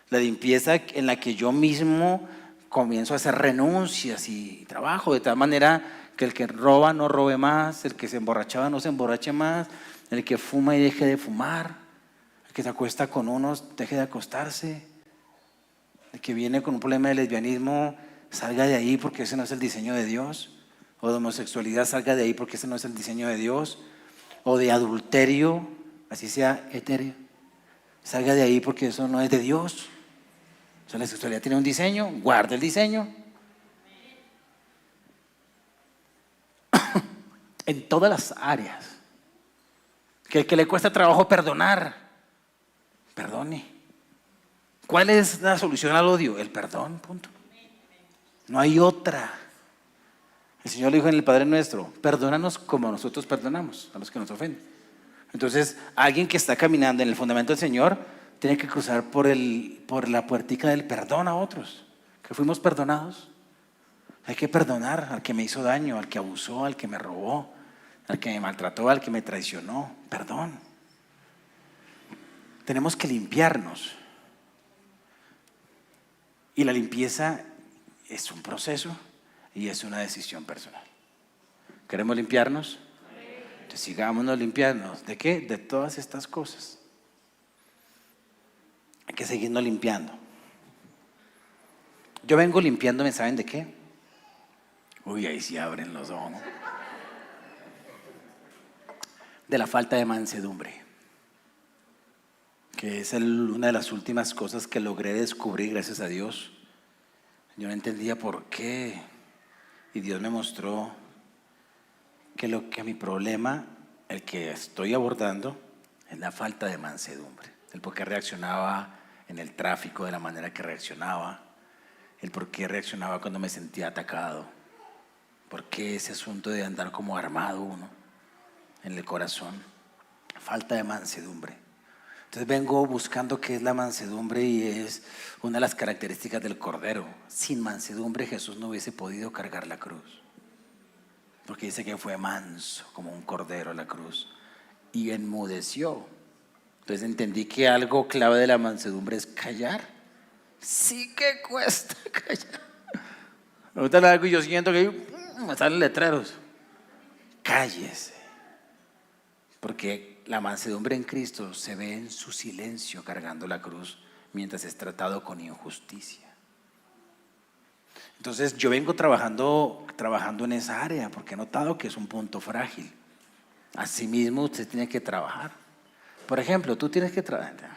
la limpieza en la que yo mismo comienzo a hacer renuncias y trabajo de tal manera que el que roba no robe más, el que se emborrachaba no se emborrache más, el que fuma y deje de fumar, el que se acuesta con unos deje de acostarse, el que viene con un problema de lesbianismo salga de ahí porque ese no es el diseño de Dios, o de homosexualidad salga de ahí porque ese no es el diseño de Dios, o de adulterio, así sea etéreo, salga de ahí porque eso no es de Dios. O sea, la sexualidad tiene un diseño, guarda el diseño. En todas las áreas. Que el que le cuesta trabajo perdonar, perdone. ¿Cuál es la solución al odio? El perdón, punto. No hay otra. El Señor le dijo en el Padre Nuestro: perdónanos como nosotros perdonamos a los que nos ofenden. Entonces, alguien que está caminando en el fundamento del Señor tiene que cruzar por la puertica del perdón a otros, que fuimos perdonados. Hay que perdonar al que me hizo daño, al que abusó, al que me robó, al que me maltrató, al que me traicionó. Perdón. Tenemos que limpiarnos. Y la limpieza es un proceso y es una decisión personal. ¿Queremos limpiarnos? Entonces sigámonos limpiarnos. ¿De qué? De todas estas cosas. Hay que seguirnos limpiando. Yo vengo limpiándome, ¿saben de qué? Uy, ahí sí abren los ojos, ¿no? De la falta de mansedumbre, que es una de las últimas cosas que logré descubrir, gracias a Dios. Yo no entendía por qué, y Dios me mostró que mi problema, el que estoy abordando, es la falta de mansedumbre. El por qué reaccionaba en el tráfico de la manera que reaccionaba, el por qué reaccionaba cuando me sentía atacado, por qué ese asunto de andar como armado uno en el corazón, falta de mansedumbre. Entonces vengo buscando qué es la mansedumbre y es una de las características del Cordero. Sin mansedumbre Jesús no hubiese podido cargar la cruz, porque dice que fue manso como un cordero a la cruz y enmudeció. Entonces entendí que algo clave de la mansedumbre es callar. Sí que cuesta callar. Ahorita le hago y yo siento que me salen letreros. Cállese. Porque la mansedumbre en Cristo se ve en su silencio cargando la cruz mientras es tratado con injusticia. Entonces yo vengo trabajando en esa área porque he notado que es un punto frágil. Asimismo usted tiene que trabajar. Por ejemplo, tú tienes que trabajar.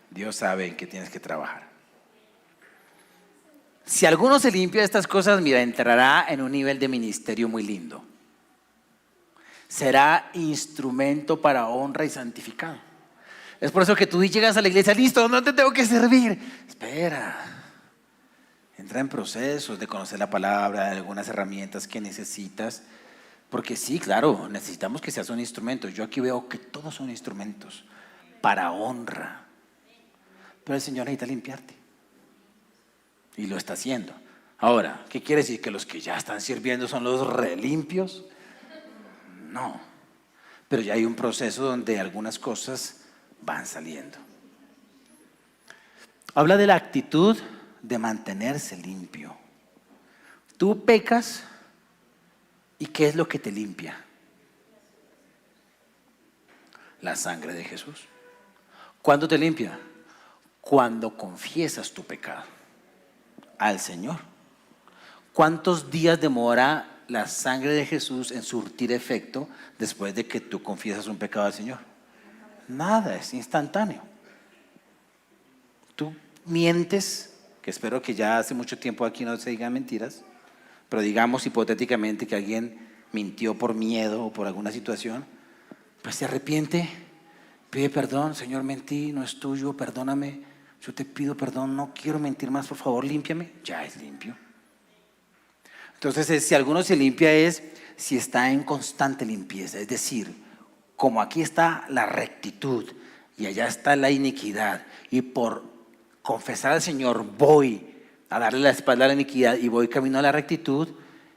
Dios sabe en qué tienes que trabajar. Si alguno se limpia de estas cosas, mira, entrará en un nivel de ministerio muy lindo. Será instrumento para honra y santificado. Es por eso que tú llegas a la iglesia, listo, ¿dónde tengo que servir? Espera. Entra en procesos de conocer la palabra, de algunas herramientas que necesitas. Porque sí, claro, necesitamos que seas un instrumento. Yo aquí veo que todos son instrumentos para honra. Pero el Señor necesita limpiarte. Y lo está haciendo. Ahora, ¿qué quiere decir? ¿Que los que ya están sirviendo son los relimpios? No. Pero ya hay un proceso donde algunas cosas van saliendo. Habla de la actitud de mantenerse limpio. Tú pecas, ¿y qué es lo que te limpia? La sangre de Jesús. ¿Cuándo te limpia? Cuando confiesas tu pecado al Señor. ¿Cuántos días demora la sangre de Jesús en surtir efecto después de que tú confiesas un pecado al Señor? Nada, es instantáneo. Tú mientes, que espero que ya hace mucho tiempo aquí no se digan mentiras, pero digamos hipotéticamente que alguien mintió por miedo o por alguna situación, pues se arrepiente, pide perdón, Señor, mentí, no es tuyo, perdóname, yo te pido perdón, no quiero mentir más, por favor, límpiame, ya es limpio. Entonces, si alguno se limpia es si está en constante limpieza, es decir, como aquí está la rectitud y allá está la iniquidad, y por confesar al Señor voy a darle la espalda a la iniquidad y voy camino a la rectitud,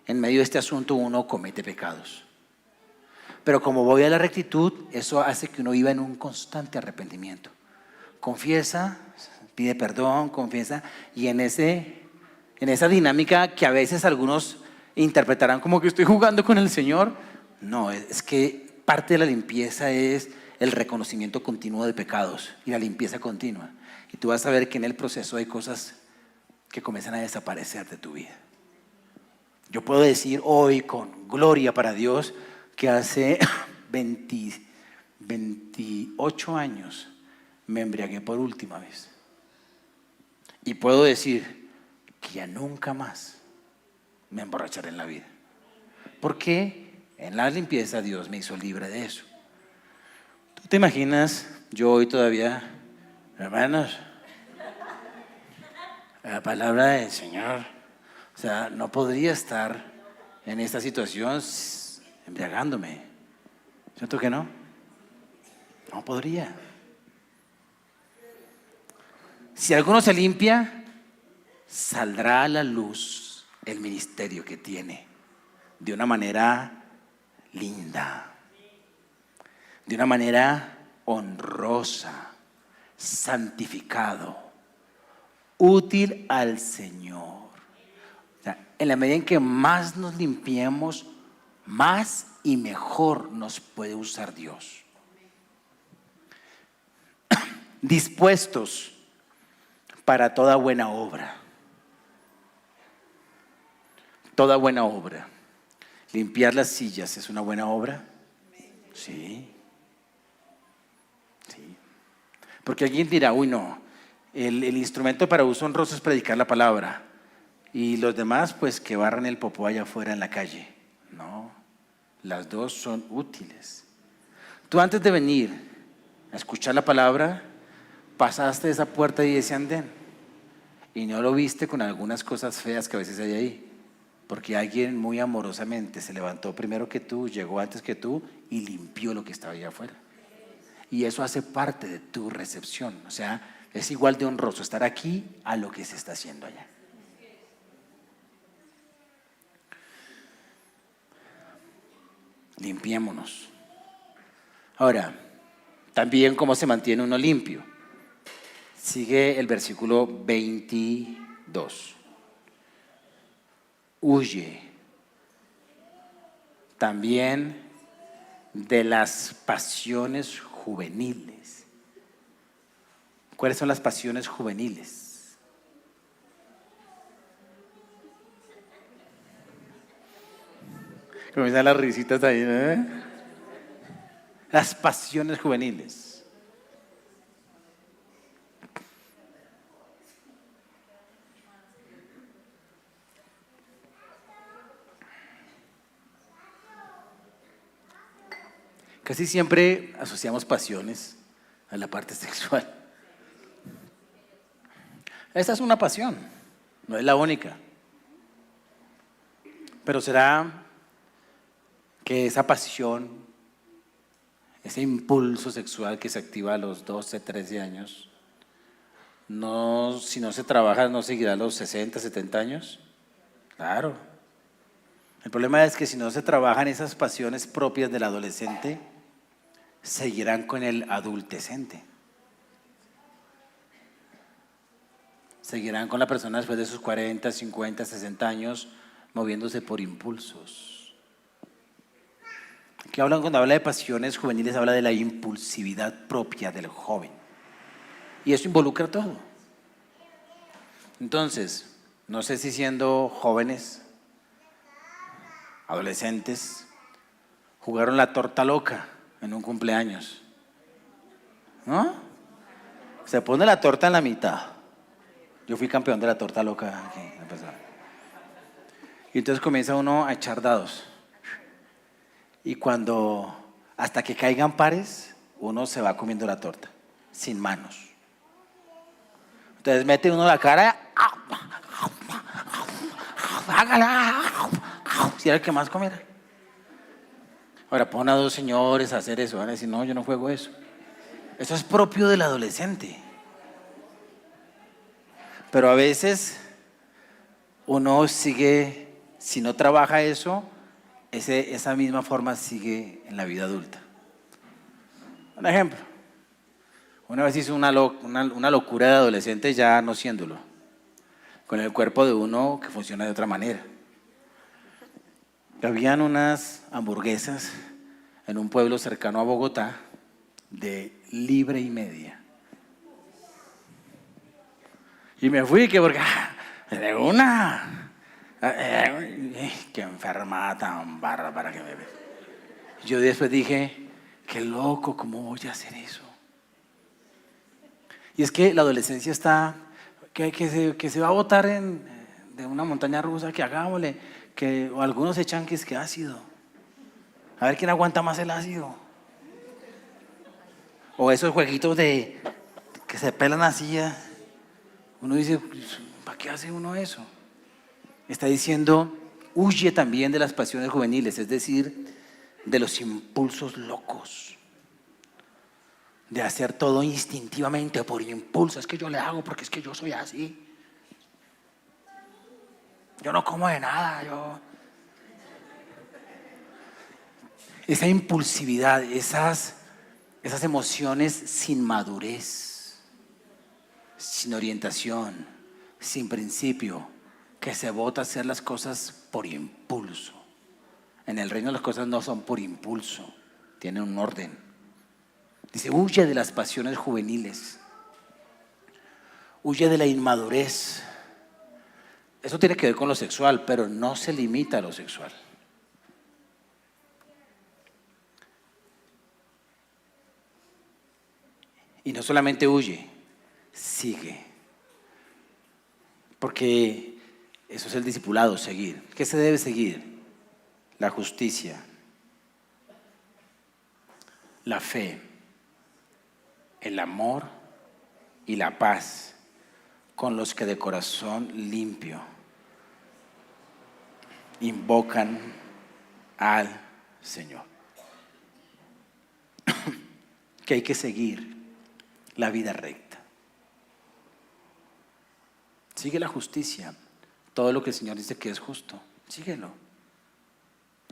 en medio de este asunto uno comete pecados. Pero como voy a la rectitud, eso hace que uno viva en un constante arrepentimiento. Confiesa, pide perdón, confiesa, y en esa dinámica que a veces algunos interpretarán como que estoy jugando con el Señor. No, es que parte de la limpieza es el reconocimiento continuo de pecados y la limpieza continua. Y tú vas a ver que en el proceso hay cosas que comienzan a desaparecer de tu vida. Yo puedo decir hoy con gloria para Dios que hace 28 años me embriagué por última vez. Y puedo decir que ya nunca más me emborracharé en la vida. Porque en la limpieza Dios me hizo libre de eso. ¿Tú te imaginas yo hoy todavía, hermanos, la palabra del Señor? O sea, no podría estar en esta situación embriagándome. ¿Cierto que no? No podría. Si alguno se limpia, saldrá a la luz el ministerio que tiene de una manera linda, de una manera honrosa, santificado, útil al Señor. O sea, en la medida en que más nos limpiemos, más y mejor nos puede usar Dios. Dispuestos para toda buena obra. Toda buena obra. Limpiar las sillas es una buena obra. Sí. Sí. Porque alguien dirá, uy, no, el instrumento para uso honroso es predicar la palabra. Y los demás, pues que barran el popó allá afuera en la calle. No, las dos son útiles. Tú antes de venir a escuchar la palabra, pasaste esa puerta y ese andén. Y no lo viste con algunas cosas feas que a veces hay ahí. Porque alguien muy amorosamente se levantó primero que tú, llegó antes que tú y limpió lo que estaba allá afuera. Y eso hace parte de tu recepción. O sea, es igual de honroso estar aquí a lo que se está haciendo allá. Limpiémonos. Ahora, también cómo se mantiene uno limpio. Sigue el versículo 22. Huye también de las pasiones juveniles. ¿Cuáles son las pasiones juveniles? Comienzan las risitas ahí, ¿eh? Las pasiones juveniles. Casi siempre asociamos pasiones a la parte sexual. Esta es una pasión, no es la única. Pero será que esa pasión, ese impulso sexual que se activa a los 12, 13 años, si no se trabaja, no seguirá a los 60, 70 años. Claro. El problema es que si no se trabajan esas pasiones propias del adolescente, seguirán con el adultecente. Seguirán con la persona después de sus 40, 50, 60 años moviéndose por impulsos. ¿Qué hablan cuando habla de pasiones juveniles? Habla de la impulsividad propia del joven. Y eso involucra todo. Entonces, no sé si siendo jóvenes, adolescentes, jugaron la torta loca en un cumpleaños, ¿no? Se pone la torta en la mitad. Yo fui campeón de la torta loca aquí, y entonces comienza uno a echar dados. Y hasta que caigan pares, uno se va comiendo la torta, sin manos. Entonces mete uno la cara, si era el que más comiera. Ahora pon a dos señores a hacer eso, van a decir, no, yo no juego eso. Eso es propio del adolescente. Pero a veces uno sigue, si no trabaja eso, esa misma forma sigue en la vida adulta. Un ejemplo, una vez hizo una locura de adolescente ya no siéndolo, con el cuerpo de uno que funciona de otra manera. Habían unas hamburguesas en un pueblo cercano a Bogotá de 1,5 libras. Y me fui, que porque de una, qué enfermada tan bárbara que me ve. Yo después dije, qué loco, ¿cómo voy a hacer eso? Y es que la adolescencia está, que se va a botar de una montaña rusa, que hagámosle, o algunos echan que es que ácido. A ver quién aguanta más el ácido. O esos jueguitos que se pelan así. Uno dice, ¿para qué hace uno eso? Está diciendo, huye también de las pasiones juveniles, es decir, de los impulsos locos, de hacer todo instintivamente por impulso. Es que yo le hago porque es que yo soy así. Yo no como de nada, Esa impulsividad, esas emociones sin madurez, sin orientación, sin principio, que se vota a hacer las cosas por impulso. En el reino las cosas no son por impulso, tienen un orden. Dice, huye de las pasiones juveniles, huye de la inmadurez. Eso tiene que ver con lo sexual, pero no se limita a lo sexual. Y no solamente huye, sigue. Porque eso es el discipulado, seguir. ¿Qué se debe seguir? La justicia, la fe, el amor y la paz con los que de corazón limpio invocan al Señor. Que hay que seguir la vida recta. Sigue la justicia, todo lo que el Señor dice que es justo, síguelo.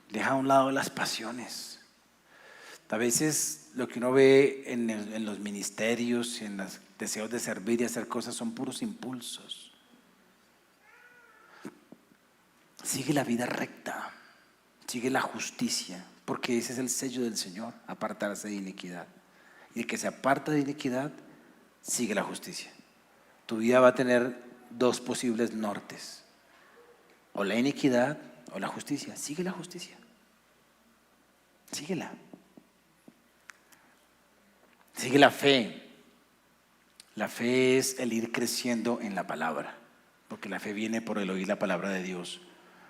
Deja a un lado las pasiones. A veces lo que uno ve en los ministerios, en los deseos de servir y hacer cosas son puros impulsos. Sigue la vida recta, sigue la justicia, porque ese es el sello del Señor, apartarse de iniquidad. Y el que se aparta de iniquidad sigue la justicia. Tu vida va a tener dos posibles nortes: o la iniquidad o la justicia. Sigue la justicia. Síguela. Sigue la fe. La fe es el ir creciendo en la palabra, porque la fe viene por el oír la palabra de Dios.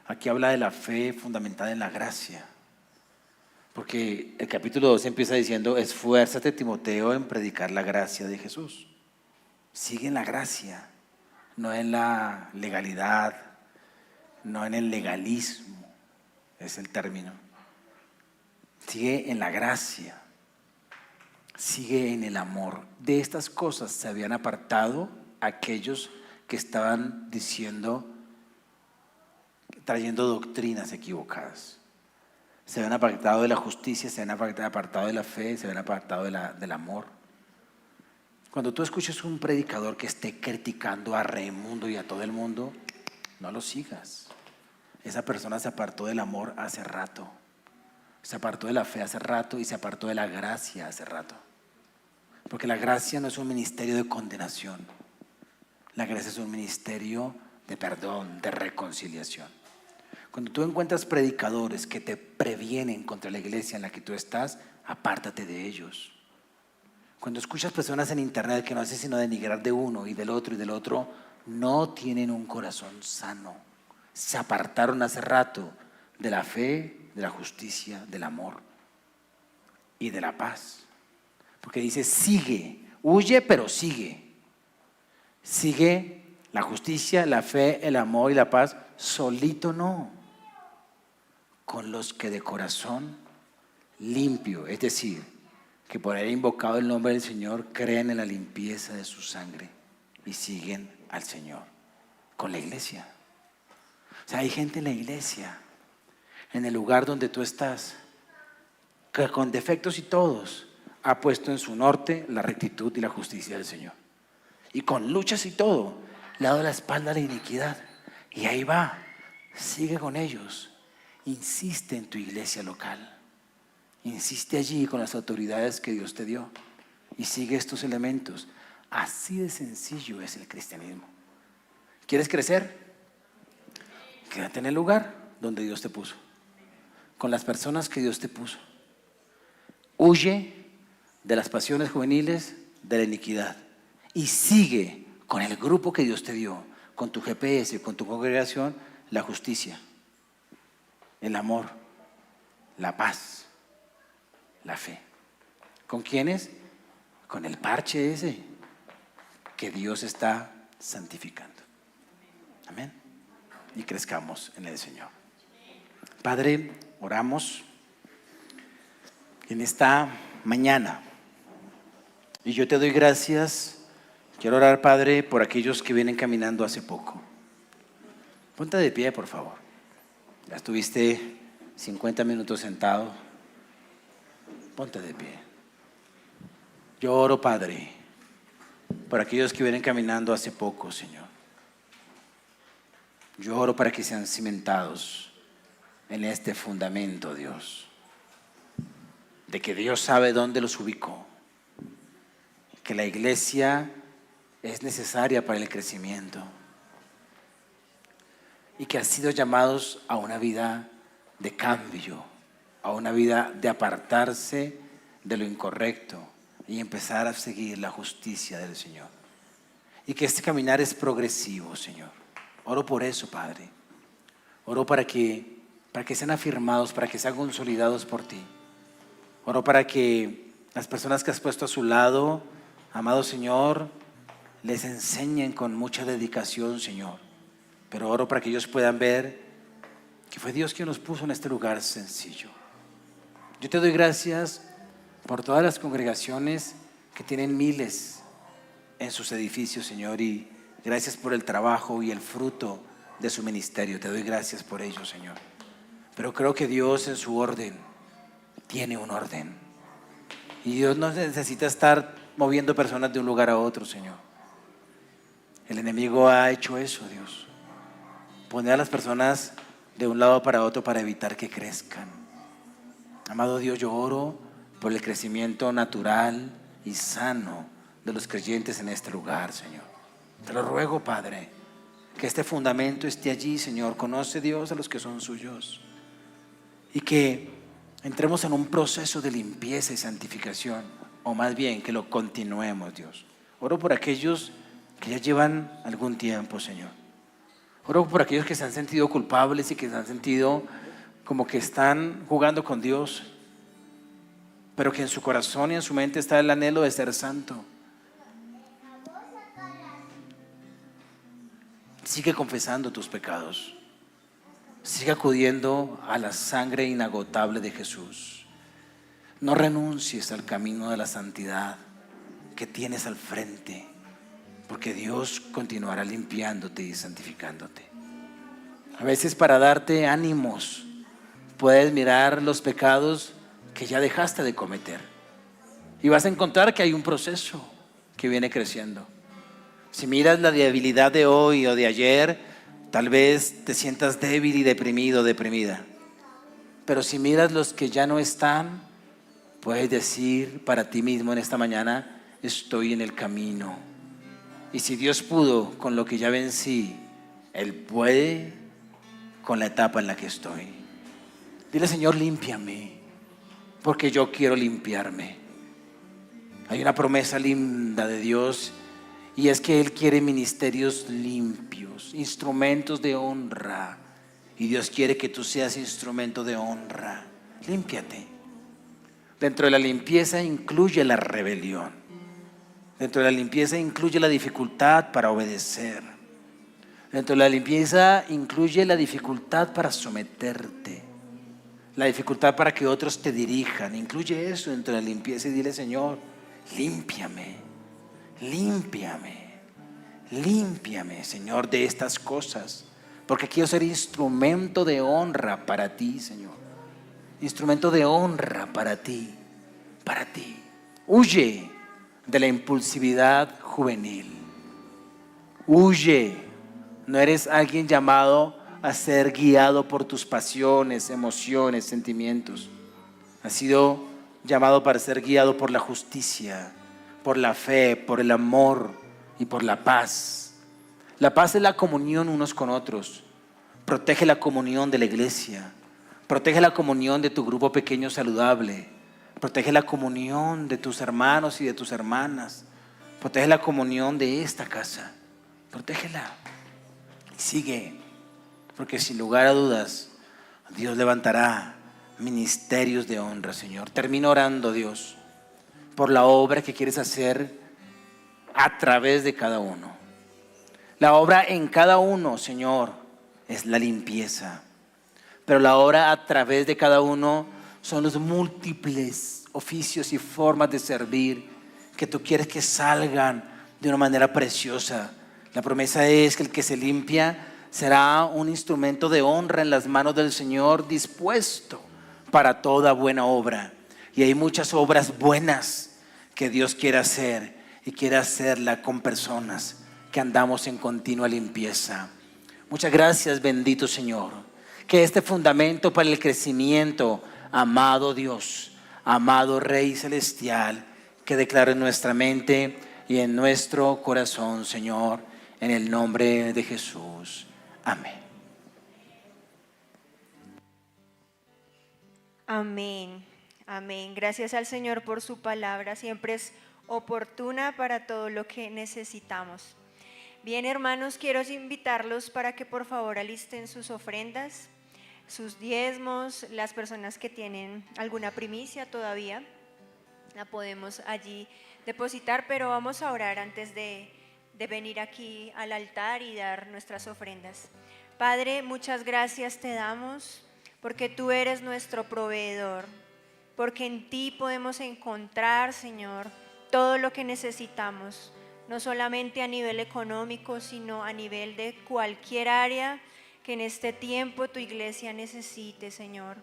Aquí habla de la fe fundamentada en la gracia, porque el capítulo 2 empieza diciendo: esfuérzate, Timoteo, en predicar la gracia de Jesús. Sigue en la gracia, no en la legalidad, no en el legalismo, es el término. Sigue en la gracia. Sigue en el amor. De estas cosas se habían apartado aquellos que estaban trayendo doctrinas equivocadas. Se habían apartado de la justicia, se habían apartado de la fe, se habían apartado del amor. Cuando tú escuches un predicador que esté criticando a Raimundo y a todo el mundo, no lo sigas. Esa persona se apartó del amor hace rato, se apartó de la fe hace rato y se apartó de la gracia hace rato. Porque la gracia no es un ministerio de condenación. La gracia es un ministerio de perdón, de reconciliación. Cuando tú encuentras predicadores que te previenen contra la iglesia en la que tú estás, apártate de ellos. Cuando escuchas personas en internet que no hacen sino denigrar de uno y del otro, no tienen un corazón sano. Se apartaron hace rato de la fe, de la justicia, del amor y de la paz. Porque dice: sigue, huye pero sigue. Sigue la justicia, la fe, el amor y la paz. Solito no, con los que de corazón limpio, es decir, que por haber invocado el nombre del Señor creen en la limpieza de su sangre y siguen al Señor. Con la iglesia. O sea, hay gente en la iglesia, en el lugar donde tú estás, que con defectos y todos ha puesto en su norte la rectitud y la justicia del Señor. Y con luchas y todo, le ha dado la espalda a la iniquidad. Y ahí va, sigue con ellos. Insiste en tu iglesia local. Insiste allí con las autoridades que Dios te dio. Y sigue estos elementos. Así de sencillo es el cristianismo. ¿Quieres crecer? Quédate en el lugar donde Dios te puso, con las personas que Dios te puso. Huye de las pasiones juveniles, de la iniquidad, y sigue con el grupo que Dios te dio, con tu GPS, con tu congregación, la justicia, el amor, la paz, la fe. ¿Con quiénes? Con el parche ese que Dios está santificando. Amén. Y crezcamos en el Señor. Padre, oramos en esta mañana. Y yo te doy gracias. Quiero orar, Padre, por aquellos que vienen caminando hace poco. Ponte de pie, por favor. Ya estuviste 50 minutos sentado. Ponte de pie. Yo oro, Padre, por aquellos que vienen caminando hace poco, Señor. Yo oro para que sean cimentados en este fundamento, Dios, de que Dios sabe dónde los ubicó, que la iglesia es necesaria para el crecimiento y que han sido llamados a una vida de cambio, a una vida de apartarse de lo incorrecto y empezar a seguir la justicia del Señor, y que este caminar es progresivo, Señor. Oro por eso, Padre. Oro para que sean afirmados, para que sean consolidados por ti. Oro para que las personas que has puesto a su lado, amado Señor, les enseñen con mucha dedicación, Señor. Pero oro para que ellos puedan ver que fue Dios quien nos puso en este lugar sencillo. Yo te doy gracias por todas las congregaciones que tienen miles en sus edificios, Señor, y gracias por el trabajo y el fruto de su ministerio. Te doy gracias por ello, Señor. Pero creo que Dios en su orden tiene un orden. Y Dios no necesita estar moviendo personas de un lugar a otro, Señor. El enemigo ha hecho eso, Dios. Poner a las personas de un lado para otro para evitar que crezcan. Amado Dios, yo oro por el crecimiento natural y sano de los creyentes en este lugar, Señor. Te lo ruego, Padre, que este fundamento esté allí, Señor. Conoce, Dios, a los que son suyos, y que entremos en un proceso de limpieza y santificación, o más bien que lo continuemos, Dios. Oro por aquellos que ya llevan algún tiempo, Señor. Oro por aquellos que se han sentido culpables y que se han sentido como que están jugando con Dios, pero que en su corazón y en su mente está el anhelo de ser santo. Sigue confesando tus pecados. Sigue acudiendo a la sangre inagotable de Jesús. No renuncies al camino de la santidad que tienes al frente, porque Dios continuará limpiándote y santificándote. A veces, para darte ánimos, puedes mirar los pecados que ya dejaste de cometer, y vas a encontrar que hay un proceso que viene creciendo. Si miras la debilidad de hoy o de ayer, tal vez te sientas débil y deprimido o deprimida. Pero si miras los que ya no están, puedes decir para ti mismo en esta mañana: estoy en el camino. Y si Dios pudo con lo que ya vencí, Él puede con la etapa en la que estoy. Dile: Señor, límpiame, porque yo quiero limpiarme. Hay una promesa linda de Dios, y es que Él quiere ministerios limpios, instrumentos de honra. Y Dios quiere que tú seas instrumento de honra. Límpiate. Dentro de la limpieza incluye la rebelión. Dentro de la limpieza incluye la dificultad para obedecer. Dentro de la limpieza incluye la dificultad para someterte, la dificultad para que otros te dirijan. Incluye eso dentro de la limpieza. Y dile: Señor, límpiame. Límpiame, límpiame, Señor, de estas cosas, porque quiero ser instrumento de honra para ti, Señor. Instrumento de honra para ti, para ti. Huye de la impulsividad juvenil. Huye. No eres alguien llamado a ser guiado por tus pasiones, emociones, sentimientos. Has sido llamado para ser guiado por la justicia, por la fe, por el amor y por la paz. La paz es la comunión unos con otros. Protege la comunión de la iglesia. Protege la comunión de tu grupo pequeño saludable. Protege la comunión de tus hermanos y de tus hermanas. Protege la comunión de esta casa. Protégela. Y sigue, porque sin lugar a dudas Dios levantará ministerios de honra, Señor. Termino orando, Dios, por la obra que quieres hacer a través de cada uno. La obra en cada uno, Señor, es la limpieza. Pero la obra a través de cada uno son los múltiples oficios y formas de servir que tú quieres que salgan de una manera preciosa. La promesa es que el que se limpia será un instrumento de honra en las manos del Señor, dispuesto para toda buena obra. Y hay muchas obras buenas que Dios quiere hacer, y quiere hacerla con personas que andamos en continua limpieza. Muchas gracias, bendito Señor, que este fundamento para el crecimiento, amado Dios, amado Rey Celestial, que declare en nuestra mente y en nuestro corazón, Señor, en el nombre de Jesús. Amén. Amén. Amén. Gracias al Señor por su palabra. Siempre es oportuna para todo lo que necesitamos. Bien, hermanos, quiero invitarlos para que por favor alisten sus ofrendas, sus diezmos. Las personas que tienen alguna primicia todavía la podemos allí depositar, pero vamos a orar antes de venir aquí al altar y dar nuestras ofrendas. Padre, muchas gracias te damos porque tú eres nuestro proveedor, porque en ti podemos encontrar, Señor, todo lo que necesitamos, no solamente a nivel económico, sino a nivel de cualquier área que en este tiempo tu iglesia necesite, Señor.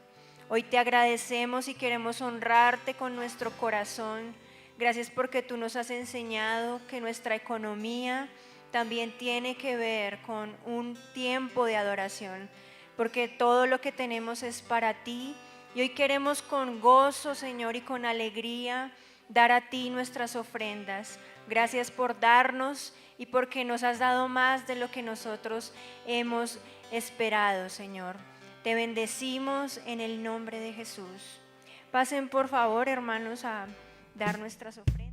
Hoy te agradecemos y queremos honrarte con nuestro corazón. Gracias porque tú nos has enseñado que nuestra economía también tiene que ver con un tiempo de adoración, porque todo lo que tenemos es para ti. Y hoy queremos con gozo, Señor, y con alegría dar a ti nuestras ofrendas. Gracias por darnos y porque nos has dado más de lo que nosotros hemos esperado, Señor. Te bendecimos en el nombre de Jesús. Pasen por favor, hermanos, a dar nuestras ofrendas.